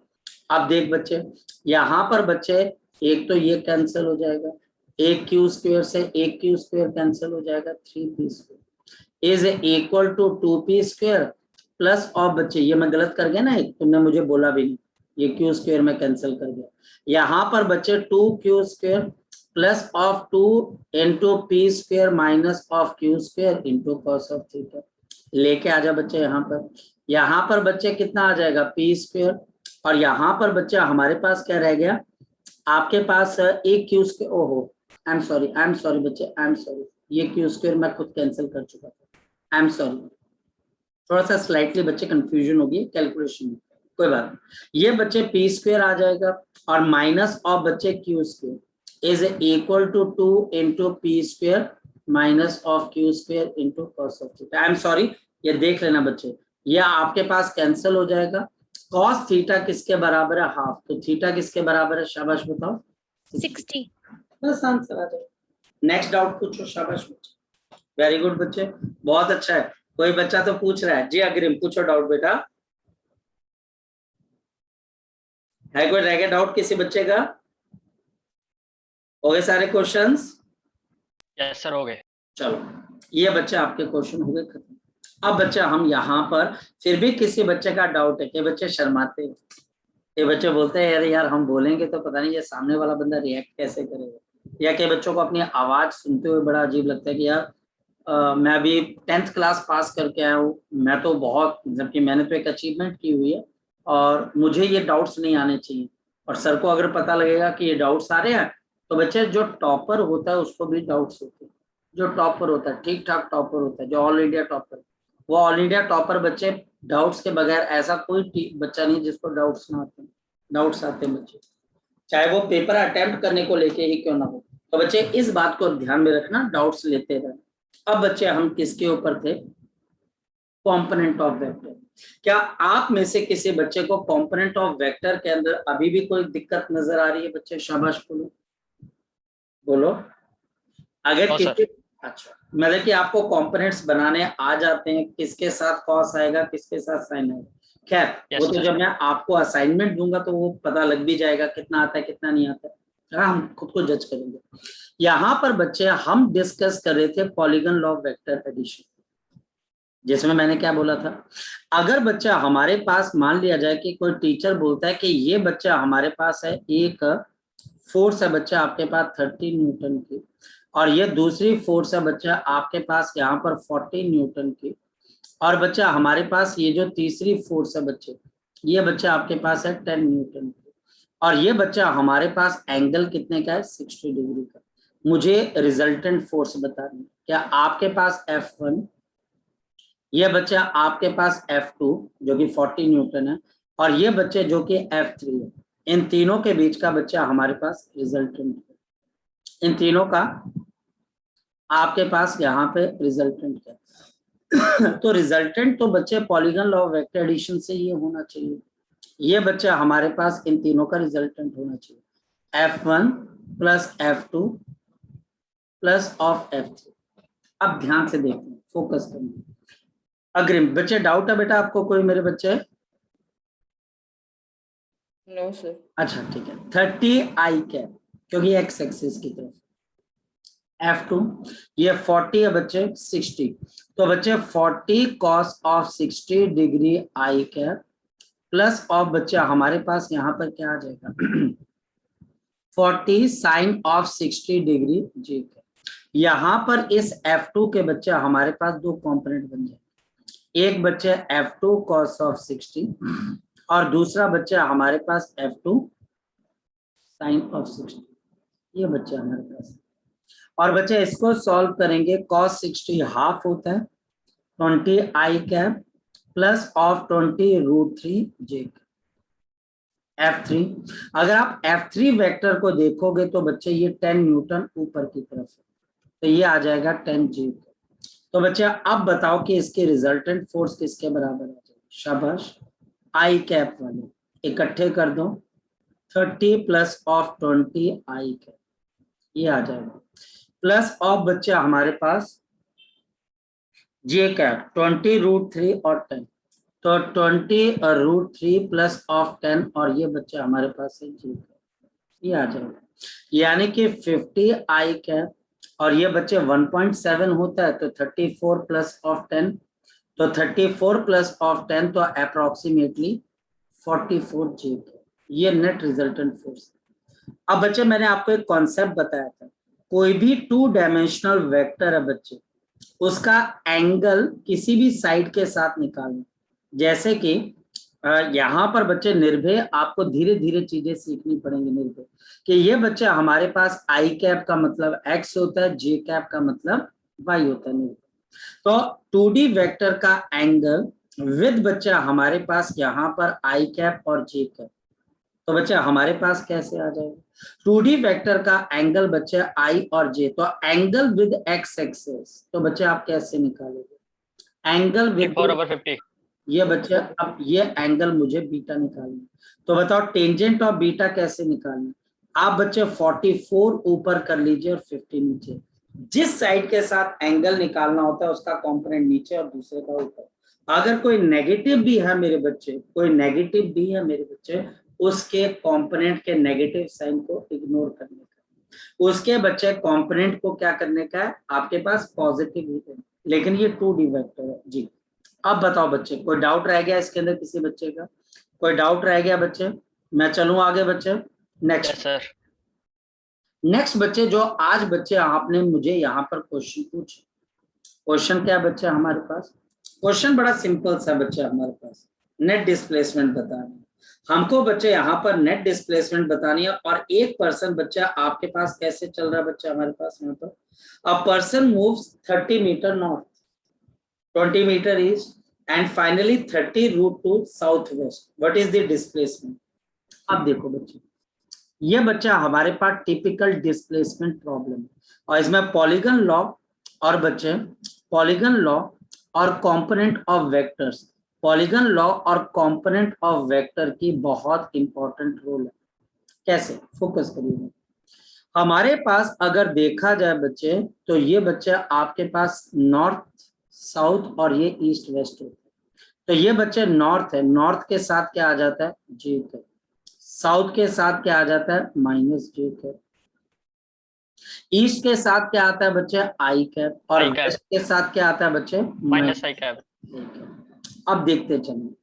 अब देख बच्चे यहाँ पर बच्चे एक तो ये कैंसिल हो जाएगा, एक क्यू स्क्वायर से एक क्यू स्क्वायर कैंसिल हो जाएगा, 3p square is equal to 2p square plus of बच्चे, ये मैं गलत कर गया ना, एक तुमने मुझे बोला भी नहीं, ये क्यू स्क्वायर में कैंसिल कर गया। यहाँ पर बच्चे 2q square plus of 2 into P square minus of Q square into cos of theta. लेके आ जा बच्चे यहाँ पर बच्चे कितना आ जाएगा पी स्क्वायर, और यहाँ पर बच्चा हमारे पास क्या रह गया आपके पास एक क्यू स्क्वायर। ओहो आई एम सॉरी बच्चे, आई एम सॉरी, ये क्यू स्क्वायर मैं खुद कैंसिल कर चुका था, आई एम सॉरी। थोड़ा सा स्लाइटली बच्चे कंफ्यूजन होगी कैलकुलेशन में, कोई बात नहीं। ये बच्चे पी स्क्वायर आ जाएगा और माइनस ऑफ बच्चे Q square is equal to 2 into P square minus of Q square into cos of theta. I am sorry, ये देख लेना बच्चे, ये आपके पास कैंसिल हो जाएगा। कॉस थीटा किसके बराबर है हाफ, तो थीटा किसके बराबर है शाबाश बताओ 60। बस आंसर आ जाएगा। नेक्स्ट डाउट पूछो शाबाश बच्चे, वेरी गुड बच्चे, बहुत अच्छा है। कोई बच्चा तो पूछ रहा है जी, अग्रिम पूछो डाउट बेटा, है कोई रह गया डाउट किसी बच्चे का? हो गए सारे क्वेश्चंस? यस सर हो गए। चलो ये बच्चे आपके क्वेश्चन हो गए खत्म। अब बच्चा हम यहाँ पर फिर भी किसी बच्चे का डाउट है कि बच्चे शर्माते हैं, ये बच्चे बोलते हैं यार हम बोलेंगे तो पता नहीं ये सामने वाला बंदा रिएक्ट कैसे करेगा, या कि बच्चों को अपनी आवाज सुनते हुए बड़ा अजीब लगता है कि यार मैं अभी 10th क्लास पास करके आया हूँ, मैं तो बहुत, जबकि मैंने तो एक अचीवमेंट की हुई है और मुझे ये डाउट्स नहीं आने चाहिए, और सर को अगर पता लगेगा कि ये डाउट्स आ रहे हैं तो बच्चे जो टॉपर होता है उसको भी डाउट्स होते हैं। जो टॉपर होता है ठीक ठाक टॉपर होता है, जो ऑल इंडिया टॉपर, वो ऑल इंडिया टॉपर बच्चे डाउट्स के बगैर ऐसा कोई बच्चा नहीं जिसको डाउट्स ना आते, डाउट्स आते हैं बच्चे, चाहे वो पेपर अटेम्प्ट करने को लेके ही क्यों ना हो। तो बच्चे इस बात को ध्यान में रखना, डाउट्स लेते रहना। अब बच्चे हम किसके ऊपर थे, कंपोनेंट ऑफ वेक्टर। क्या आप में से किसी बच्चे को कंपोनेंट ऑफ वेक्टर के अंदर अभी भी कोई दिक्कत नजर आ रही है बच्चे? शाबाश बोलो बोलो। अगर किसी, अच्छा मतलब कि आपको कंपोनेंट्स बनाने आ जाते हैं, किसके साथ कॉस आएगा किसके साथ साइन आएगा, खैर वो तो जब मैं आपको असाइनमेंट दूंगा तो वो पता लग भी जाएगा कितना आता है कितना नहीं आता है, हम खुद को जज करेंगे। यहाँ पर बच्चे हम डिस्कस कर रहे थे polygon law of vector addition, जिसमें मैंने क्या बोला था, अगर बच्चा हमारे पास मान लिया जाए कि कोई टीचर बोलता है कि ये बच्चा हमारे पास है, एक फोर्स है बच्चा आपके पास 30 न्यूटन की, और ये दूसरी फोर्स है बच्चा आपके पास यहाँ पर 40 न्यूटन की, और बच्चा हमारे पास ये जो तीसरी फोर्स है बच्चे, ये बच्चा आपके पास है 10 न्यूटन की, और ये बच्चा हमारे पास एंगल कितने का है 60 डिग्री का। मुझे रिजल्टेंट फोर्स बतानी, क्या आपके पास F1, ये बच्चा आपके पास F2 जो कि 40 न्यूटन है, और ये बच्चे जो कि F3 है, इन तीनों के बीच का बच्चा हमारे पास रिजल्टेंट है। इन तीनों का आपके पास यहाँ पे रिजल्टेंट है। तो रिजल्टेंट तो बच्चे polygon law of vector addition से ये होना चाहिए, ये बच्चा हमारे पास इन तीनों का रिजल्टेंट होना चाहिए, F1 plus F2 plus of F3। अब ध्यान से देखते हैं, फोकस करेंगे। अग्रिम बच्चे डाउट है बेटा आपको कोई मेरे बच्चे? No sir. अच्छा ठीक है, 30 आई कैप क्योंकि एक्स एक्सिस की तरफ, F2 ये 40 है बच्चे 60, तो बच्चे 40 cos of 60 degree I cap plus of बच्चा हमारे पास यहाँ पर क्या आ जाएगा 40 sine of 60 degree J cap. यहाँ पर इस F2 के बच्चा हमारे पास दो कंपोनेंट बन जाएंगे, एक बच्चा F2 cos ऑफ 60 और दूसरा बच्चा हमारे पास F2 sin ऑफ 60, ये बच्चा हमारे पास। और बच्चे इसको सॉल्व करेंगे, cos 60 हाफ होता है 20 आई cap plus of 20 √3 j F3। अगर आप F3 वेक्टर को देखोगे तो बच्चे ये 10 न्यूटन ऊपर की तरफ है, तो ये आ जाएगा 10 j। तो बच्चा अब बताओ कि इसके रिजल्टेंट फोर्स किसके बराबर आ जाएगी? शाबाश, आई कैप वाले इकट्ठे कर दो, 30 प्लस ऑफ 20 आई कैप, ये आ जाएगा प्लस ऑफ बच्चा हमारे पास जे कैप 20 √3 और 10, तो 20 √3 प्लस ऑफ 10 और ये बच्चा हमारे पास है जे कैप, ये आ जाएगा, यानी कि 50 आई कैप और ये बच्चे 1.7 होता है तो 34 प्लस ऑफ 10, तो 34 प्लस ऑफ 10 तो अप्रोक्सीमेटली 44 जे, ये नेट रिजल्टेंट फोर्स। अब बच्चे मैंने आपको एक कॉन्सेप्ट बताया था कोई भी 2 डायमेंशनल वेक्टर है बच्चे, उसका एंगल किसी भी साइड के साथ निकालना। जैसे कि यहाँ पर बच्चे निर्भय, आपको धीरे धीरे चीजें सीखनी पड़ेंगी निर्भय, कि ये बच्चे हमारे पास आई कैप का मतलब एक्स होता है, जे कैप का मतलब वाई होता है निर्भय। तो 2D वेक्टर का एंगल विद बच्चा हमारे पास यहाँ पर आई कैप और जे कैप, तो बच्चा हमारे पास कैसे आ जाएगा 2D वेक्टर का एंगल बच्चे आई और जे, तो एंगल विद एक्स एक्सिस, तो बच्चे आप कैसे निकालोगे एंगल विद 54/50। ये बच्चे, अब ये एंगल मुझे बीटा निकालना, तो बताओ टेंजेंट ऑफ बीटा कैसे निकालना। आप बच्चे 44 ऊपर कर लीजिए और 50 नीचे। जिस साइड के साथ एंगल निकालना होता है उसका कंपोनेंट नीचे और दूसरे का ऊपर। अगर कोई नेगेटिव भी है मेरे बच्चे, कोई नेगेटिव भी है मेरे बच्चे, उसके कंपोनेंट के नेगेटिव साइन को इग्नोर करने का, उसके बच्चे कंपोनेंट को क्या करने का है, आपके पास पॉजिटिव ही है, लेकिन ये 2D वेक्टर है जी। अब बताओ बच्चे, कोई डाउट रह गया इसके अंदर किसी बच्चे का, कोई डाउट रह गया बच्चे? मैं चलूं आगे बच्चे, नेक्स्ट। Yes sir. नेक्स्ट बच्चे, जो आज बच्चे आपने मुझे यहाँ पर क्वेश्चन पूछे, क्वेश्चन क्या बच्चे हमारे पास, क्वेश्चन बड़ा सिंपल सा बच्चे हमारे पास, नेट डिस्प्लेसमेंट बतानी है हमको बच्चे, यहाँ पर नेट डिस्प्लेसमेंट बतानी है। और एक पर्सन बच्चा आपके पास कैसे चल रहा है बच्चा हमारे पास, यहाँ पर a person moves 30 metre north, 20 metre east and finally 30 root two south west, what is the displacement. अब देखो बच्चे, ये बच्चा हमारे पास टिपिकल डिस्प्लेसमेंट प्रॉब्लम है, और इसमें पॉलीगन लॉ और बच्चे पॉलीगन लॉ और component of vectors, polygon law और कंपोनेंट ऑफ वेक्टर की बहुत इंपॉर्टेंट रोल है। कैसे, फोकस करिए। हमारे पास अगर देखा जाए बच्चे, तो ये बच्चे आपके पास नॉर्थ साउथ और ये ईस्ट वेस्ट होता है, तो ये बच्चे नॉर्थ है, नॉर्थ के साथ क्या आ जाता है, जे कैप, साउथ के साथ क्या आ जाता है, माइनस जे कैप, ईस्ट के साथ क्या आता है बच्चे, आई कैप, और आई कैप। वेस्ट के साथ क्या आता है बच्चे, माइनस आई कैप। अब देखते चलिए,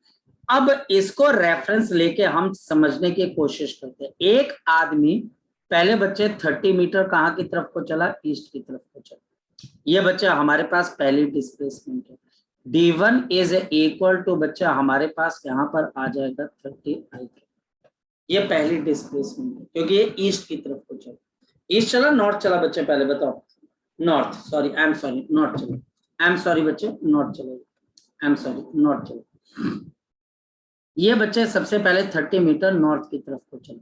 अब इसको रेफरेंस लेके हम समझने की कोशिश करते हैं। एक आदमी पहले बच्चे 30 मीटर कहाँ की तरफ को चला, ईस्ट की तरफ को चला, ये बच्चा हमारे पास पहली डिस्प्लेसमेंट है। D1 इज इक्वल टू बच्चा हमारे पास यहाँ पर आ जाएगा 30 आई, ये पहली डिस्प्लेसमेंट है, क्योंकि ये ईस्ट की तरफ को चला, ईस्ट चला नॉर्थ चला बच्चे, पहले बताओ north, sorry I am sorry north चला, आई एम सॉरी बच्चे नॉर्थ चले, आई एम सॉरी नॉर्थ चले, ये बच्चे सबसे पहले 30 मीटर नॉर्थ की तरफ को चले,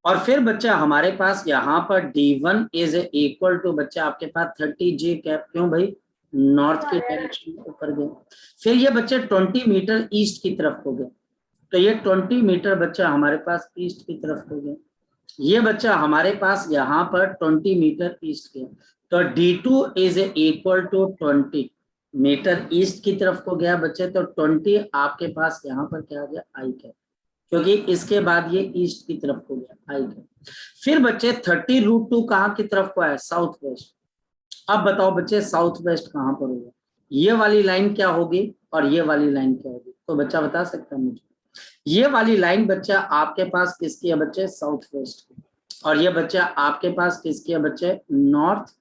और फिर बच्चा हमारे पास यहाँ पर D1 इज इक्वल टू बच्चा आपके पास 30 जे कैप, क्यों भाई, नॉर्थ की डायरेक्शन में ऊपर गए। फिर ये बच्चे 20 मीटर ईस्ट की तरफ हो गए, तो ये 20 मीटर बच्चा हमारे पास ईस्ट की तरफ हो गया, ये बच्चा हमारे पास यहाँ पर 20 मीटर ईस्ट गया, तो D2 is equal to 20 metre east की तरफ को गया बच्चे, तो 20 आपके पास यहाँ पर क्या आ गया, आई कैप, क्योंकि इसके बाद ये ईस्ट की तरफ हो गया, आई कैप। फिर बच्चे 30 रूट टू कहाँ की तरफ को है, साउथ वेस्ट। अब बताओ बच्चे साउथ वेस्ट कहाँ पर होगा, ये वाली लाइन क्या होगी और ये वाली लाइन क्या होगी, तो बच्चा बता सकता है मुझे। ये वाली लाइन बच्चा आपके पास किसकी है बच्चे, साउथ वेस्ट की, और ये बच्चा आपके पास किसकी है बच्चे, नॉर्थ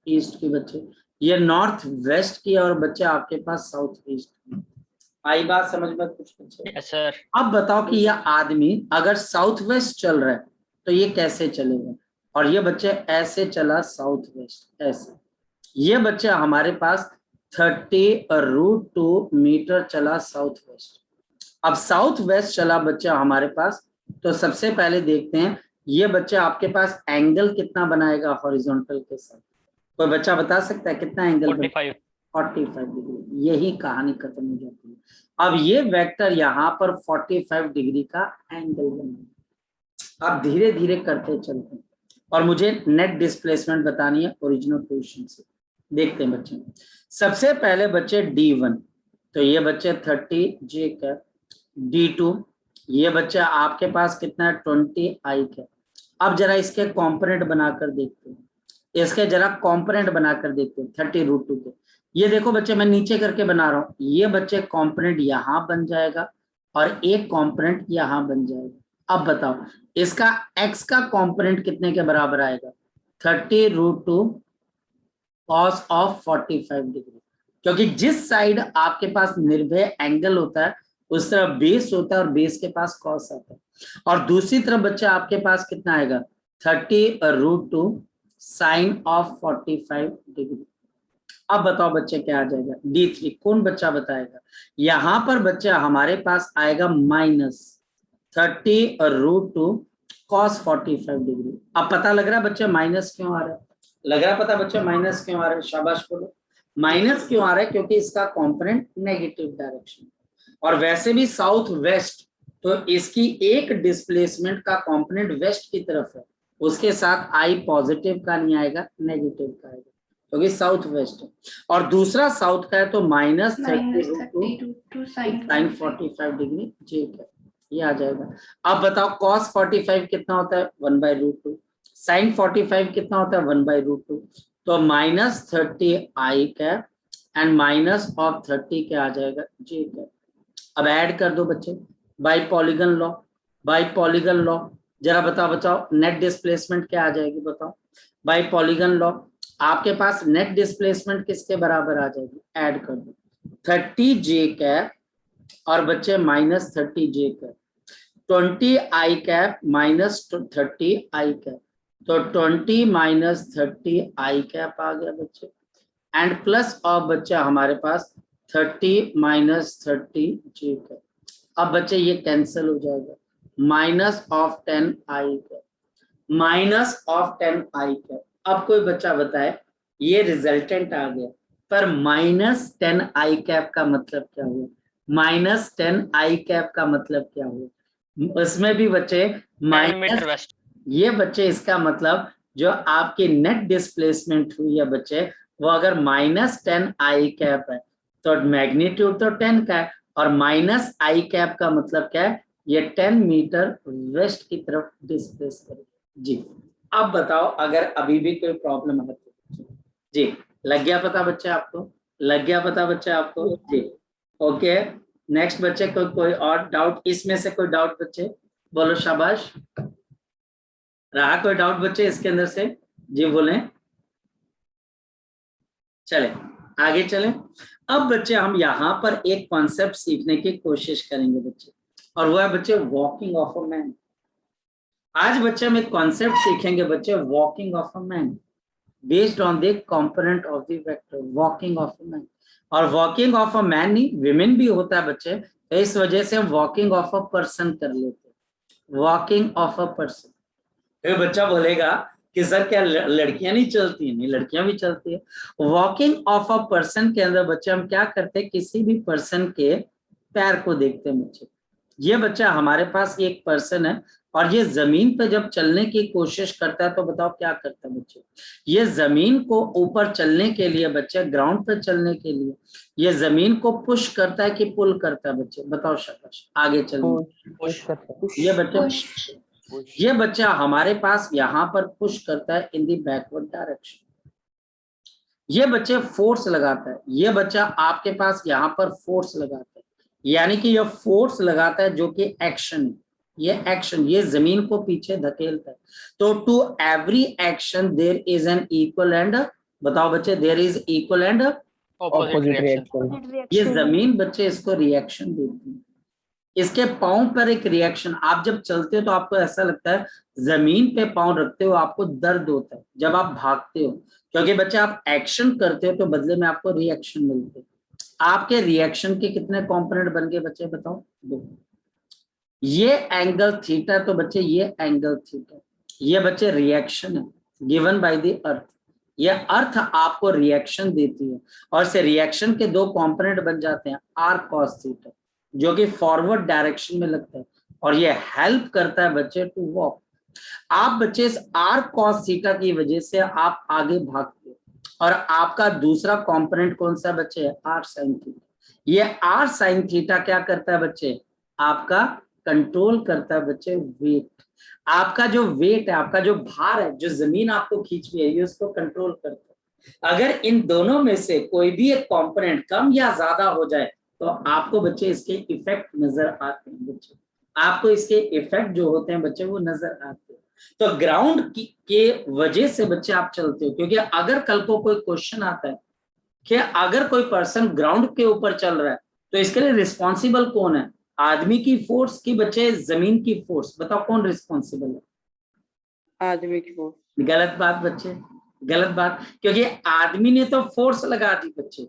ईस्ट की बच्चे, ये नॉर्थ वेस्ट की, और बच्चे आपके पास साउथ ईस्ट की। आई बात समझ में कुछ बच्चे? Yes sir. अब बताओ कि यह आदमी अगर साउथ वेस्ट चल रहा है तो ये कैसे चलेगा, और ये बच्चे ऐसे चला साउथ वेस्ट, ऐसे, ये बच्चा हमारे पास 30 रूट 2 मीटर चला साउथ वेस्ट। अब साउथ वेस्ट चला बच्चा हमारे पास, तो सबसे पहले देखते हैं ये बच्चा आपके पास एंगल कितना बनाएगा हॉरिजॉन्टल के साथ, कोई बच्चा बता सकता है कितना एंगल? 45 डिग्री, यही कहानी खत्म हो जाती है। अब ये वेक्टर यहाँ पर 45 डिग्री का एंगल बना, अब धीरे धीरे करते चलते हैं, और मुझे नेट डिस्प्लेसमेंट बतानी है ओरिजिनल पोजीशन से। देखते हैं बच्चे, सबसे पहले बच्चे D1, तो ये बच्चे 30 जे कैप, D2 ये बच्चा आपके पास कितना है, 20 आई कैप। अब जरा इसके कंपोनेंट बनाकर देखते हैं, इसके जरा कंपोनेंट बनाकर देखते हैं 30 रूट 2 के। ये देखो बच्चे मैं नीचे करके बना रहा हूँ, ये बच्चे कंपोनेंट यहाँ बन जाएगा और एक कंपोनेंट यहाँ बन जाएगा। अब बताओ इसका x का कंपोनेंट कितने के बराबर आएगा, 30√2 cos ऑफ 45 डिग्री, क्योंकि जिस साइड आपके पास निर्भय एंगल होता है उस तरफ बेस होता है और बेस के पास कॉस आता है, और दूसरी तरफ बच्चा आपके पास कितना आएगा 30√2 साइन ऑफ 45 डिग्री। अब बताओ बच्चे क्या आ जाएगा, D3 कौन बच्चा बताएगा। यहां पर बच्चा हमारे पास आएगा -30√2 cos 45 डिग्री। अब पता लग रहा है बच्चा माइनस क्यों आ रहा है, लग रहा पता बच्चा माइनस क्यों आ रहा है, शाबाश बोलो। माइनस क्यों आ रहा है, क्योंकि इसका कंपोनेंट नेगेटिव डायरेक्शन, और वैसे भी साउथ वेस्ट, तो इसकी एक डिस्प्लेसमेंट का कंपोनेंट वेस्ट की तरफ है, उसके साथ आई पॉजिटिव का नहीं आएगा, नेगेटिव का आएगा, क्योंकि साउथ वेस्ट है। और दूसरा साउथ का है तो -30√2 साइन 45 डिग्री जे का, ये आ जाएगा। अब बताओ cos 45 कितना होता है 1/√2, साइन 45 कितना होता है 1/√2, तो -30 i एंड माइनस ऑफ 30 क्या आ जाएगा जे का। अब ऐड कर दो बच्चे by polygon law, by polygon law जरा बताओ नेट डिस्प्लेसमेंट क्या आ जाएगी, बताओ बाय पॉलीगन लॉ आपके पास नेट डिस्प्लेसमेंट किसके बराबर आ जाएगी, ऐड कर दो 30j और बच्चे -30j, 20i माइनस 30i, तो 20 - 30i आ गया बच्चे, एंड प्लस ऑफ बच्चा हमारे पास 30 - 30j। अब बच्चे ये कैंसिल हो जाएगा, minus of 10i, minus of 10i। अब कोई बच्चा बताए ये रिजल्टेंट आ गया, पर -10i का मतलब क्या हुआ, -10i का मतलब क्या हुआ, उसमें भी बच्चे 10 मीटर वेस्ट। ये बच्चे इसका मतलब जो आपकी नेट डिस्प्लेसमेंट हुई है बच्चे, वो अगर -10i है तो मैग्नीट्यूड तो 10 का है, और -i का मतलब क्या है, ये 10 मीटर वेस्ट की तरफ डिस्प्लेस करेगा जी। अब बताओ अगर अभी भी कोई प्रॉब्लम है तो जी, लग गया पता बच्चे आपको, लग गया पता बच्चे आपको जी। ओके नेक्स्ट बच्चे कोई और डाउट, इसमें से कोई डाउट बच्चे बोलो, शाबाश, रहा कोई डाउट बच्चे इसके अंदर से जी बोले, चले आगे चलें। अब बच्चे हम यहाँ पर एक कॉन्सेप्ट सीखने की कोशिश करेंगे बच्चे, और वो है बच्चे वॉकिंग ऑफ अ मैन। आज बच्चे हम एक कॉन्सेप्ट सीखेंगे बच्चे, walking of a man based on the component of the vector, walking of a man. और वॉकिंग ऑफ अ मैन नहीं, विमेन भी होता है बच्चे, तो इस वजह से हम वॉकिंग ऑफ अ पर्सन कर लेते हैं, वॉकिंग ऑफ अ पर्सन। फिर बच्चा बोलेगा कि सर क्या लड़कियां नहीं चलती, नहीं लड़कियां भी चलती है। वॉकिंग ऑफ अ पर्सन के अंदर बच्चे हम क्या करते हैं, किसी भी पर्सन के पैर को देखते हैं बच्चे। ये बच्चा हमारे पास एक पर्सन है, और ये जमीन पे जब चलने की कोशिश करता है तो बताओ क्या करता है बच्चे, ये जमीन को ऊपर चलने के लिए बच्चे, ग्राउंड पे चलने के लिए ये जमीन को पुश करता है कि पुल करता है बच्चे, बताओ शाबाश, आगे चलने पुश करता है। ये बच्चे, ये बच्चा हमारे पास यहाँ पर पुश करता है इन दी बैकवर्ड डायरेक्शन, ये बच्चे फोर्स लगाता है, ये बच्चा आपके पास यहाँ पर फोर्स लगाता है, यानी कि ये फोर्स लगाता है जो कि एक्शन है, ये एक्शन, ये जमीन को पीछे धकेलता है। तो to every action there is an equal and, बताओ बच्चे, there is equal and opposite reaction. ये जमीन बच्चे इसको रिएक्शन देती है। इसके पांव पर एक रिएक्शन, आप जब चलते हो तो आपको ऐसा लगता है जमीन पे पांव रखते हो आपको दर्द होता है जब आप भागते हो, क्योंकि बच्चे आप एक्शन करते हो तो बदले में आपको रिएक्शन मिलते हैं। आपके रिएक्शन के कितने कंपोनेंट बन गए बच्चे, बताओ, 2। ये एंगल थीटा, तो बच्चे ये एंगल थीटा, ये बच्चे रिएक्शन है गिवन बाय द अर्थ, ये अर्थ आपको रिएक्शन देती है, और से रिएक्शन के 2 कंपोनेंट बन जाते हैं आर कॉस थीटा, जो कि फॉरवर्ड डायरेक्शन में लगता है, और ये हेल्प करता है बच्चे टू वॉक। आप बच्चे इस आर कॉस थीटा की वजह से आप आगे भागते हो, और आपका दूसरा कंपोनेंट कौन सा बच्चे है, आर साइन थीटा। ये आर साइन थीटा क्या करता है बच्चे, आपका कंट्रोल करता है बच्चे वेट, आपका जो वेट है, आपका जो भार है, जो जमीन आपको खींच रही है, ये उसको कंट्रोल करता है। अगर इन दोनों में से कोई भी एक कंपोनेंट कम या ज्यादा हो जाए तो आपको बच्चे इसके इफेक्ट नजर आते हैं बच्चे, आपको इसके इफेक्ट जो होते हैं बच्चे वो नजर आते हैं। तो ग्राउंड के वजह से बच्चे आप चलते हो, क्योंकि अगर कल को कोई क्वेश्चन आता है कि अगर कोई पर्सन ग्राउंड के ऊपर चल रहा है तो इसके लिए रिस्पॉन्सिबल कौन है? आदमी की फोर्स की बच्चे जमीन की फोर्स? बताओ कौन रिस्पॉन्सिबल है? आदमी की फोर्स। गलत बात बच्चे, गलत बात, क्योंकि आदमी ने तो फोर्स लगा दी बच्चे,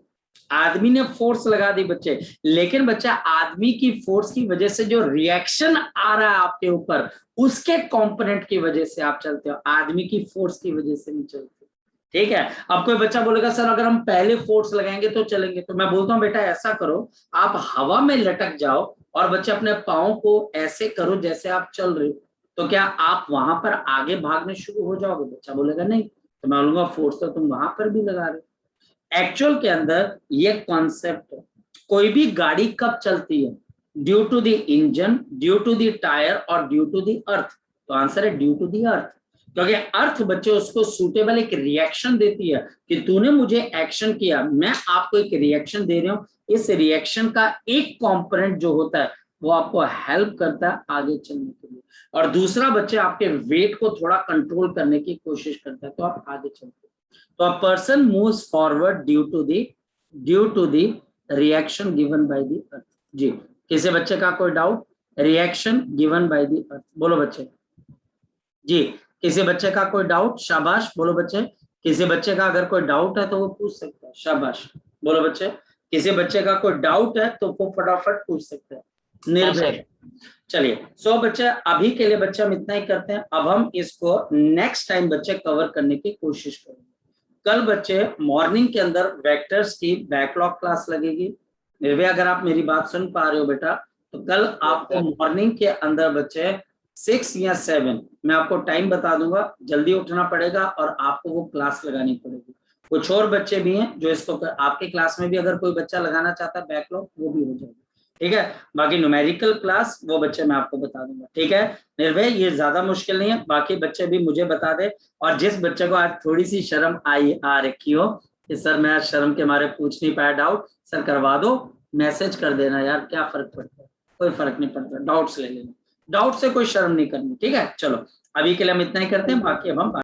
आदमी ने फोर्स लगा दी बच्चे, लेकिन बच्चा आदमी की फोर्स की वजह से जो रिएक्शन आ रहा है आपके ऊपर, उसके कंपोनेंट की वजह से आप चलते हो, आदमी की फोर्स की वजह से नहीं चलते। ठीक है। अब कोई बच्चा बोलेगा सर अगर हम पहले फोर्स लगाएंगे तो चलेंगे, तो मैं बोलता हूं बेटा ऐसा करो, आप हवा में लटक जाओ और बच्चे अपने पाँव को ऐसे करो जैसे आप चल रहे हो, तो क्या आप वहां पर आगे भागने शुरू हो जाओगे? बच्चा बोलेगा नहीं, तो मैं बोलूंगा फोर्स तो तुम वहां पर भी लगा रहे हो। एक्चुअल के अंदर ये कॉन्सेप्ट है, कोई भी गाड़ी कब चलती है? Due to the engine, due to the tyre और ड्यू टू द अर्थ। तो आंसर है ड्यू टू द अर्थ, क्योंकि अर्थ बच्चे उसको सूटेबल एक रिएक्शन देती है कि तूने मुझे एक्शन किया, मैं आपको एक रिएक्शन दे रहा हूं, इस रिएक्शन का एक कंपोनेंट जो होता है वो आपको हेल्प करता है आगे चलने के लिए, और दूसरा बच्चे आपके वेट को थोड़ा कंट्रोल करने की कोशिश करता है, तो आप आगे चलते हैं। तो a person moves forward due to the reaction given by the earth. जी, किसी बच्चे का कोई doubt? Reaction given by the earth, बोलो बच्चे। जी, किसी बच्चे का कोई डाउट? शाबाश, बोलो बच्चे। किसी बच्चे का अगर कोई डाउट है तो वो पूछ सकता है, शाबाश, बोलो बच्चे। किसी बच्चे का कोई डाउट है तो वो फटाफट पूछ सकते हैं, निर्भय। चलिए, सो बच्चे अभी के लिए बच्चे हम इतना ही करते हैं, अब हम इसको नेक्स्ट टाइम बच्चे कवर करने की कोशिश करेंगे। कल बच्चे मॉर्निंग के अंदर वेक्टर्स की बैकलॉग क्लास लगेगी। निर्भय अगर आप मेरी बात सुन पा रहे हो बेटा, तो कल आपको मॉर्निंग के अंदर बच्चे 6 या 7, मैं आपको टाइम बता दूंगा, जल्दी उठना पड़ेगा और आपको वो क्लास लगानी पड़ेगी। कुछ और बच्चे भी हैं जो इसको, आपके क्लास में भी अगर कोई बच्चा लगाना चाहता है बैकलॉग, वो भी हो जाएगा। ठीक है, बाकी न्यूमेरिकल क्लास वो बच्चे मैं आपको बता दूंगा। ठीक है निर्भय, ये ज्यादा मुश्किल नहीं है, बाकी बच्चे भी मुझे बता दे। और जिस बच्चे को आज थोड़ी सी शर्म आ रखी हो कि सर मैं आज शर्म के मारे पूछ नहीं पाया डाउट, सर करवा दो, मैसेज कर देना यार, क्या फर्क पड़ता है? कोई फर्क नहीं पड़ता, डाउट्स ले लेना, डाउट से कोई शर्म नहीं करनी। ठीक है, चलो अभी के लिए हम इतना ही करते हैं, बाकी अब हम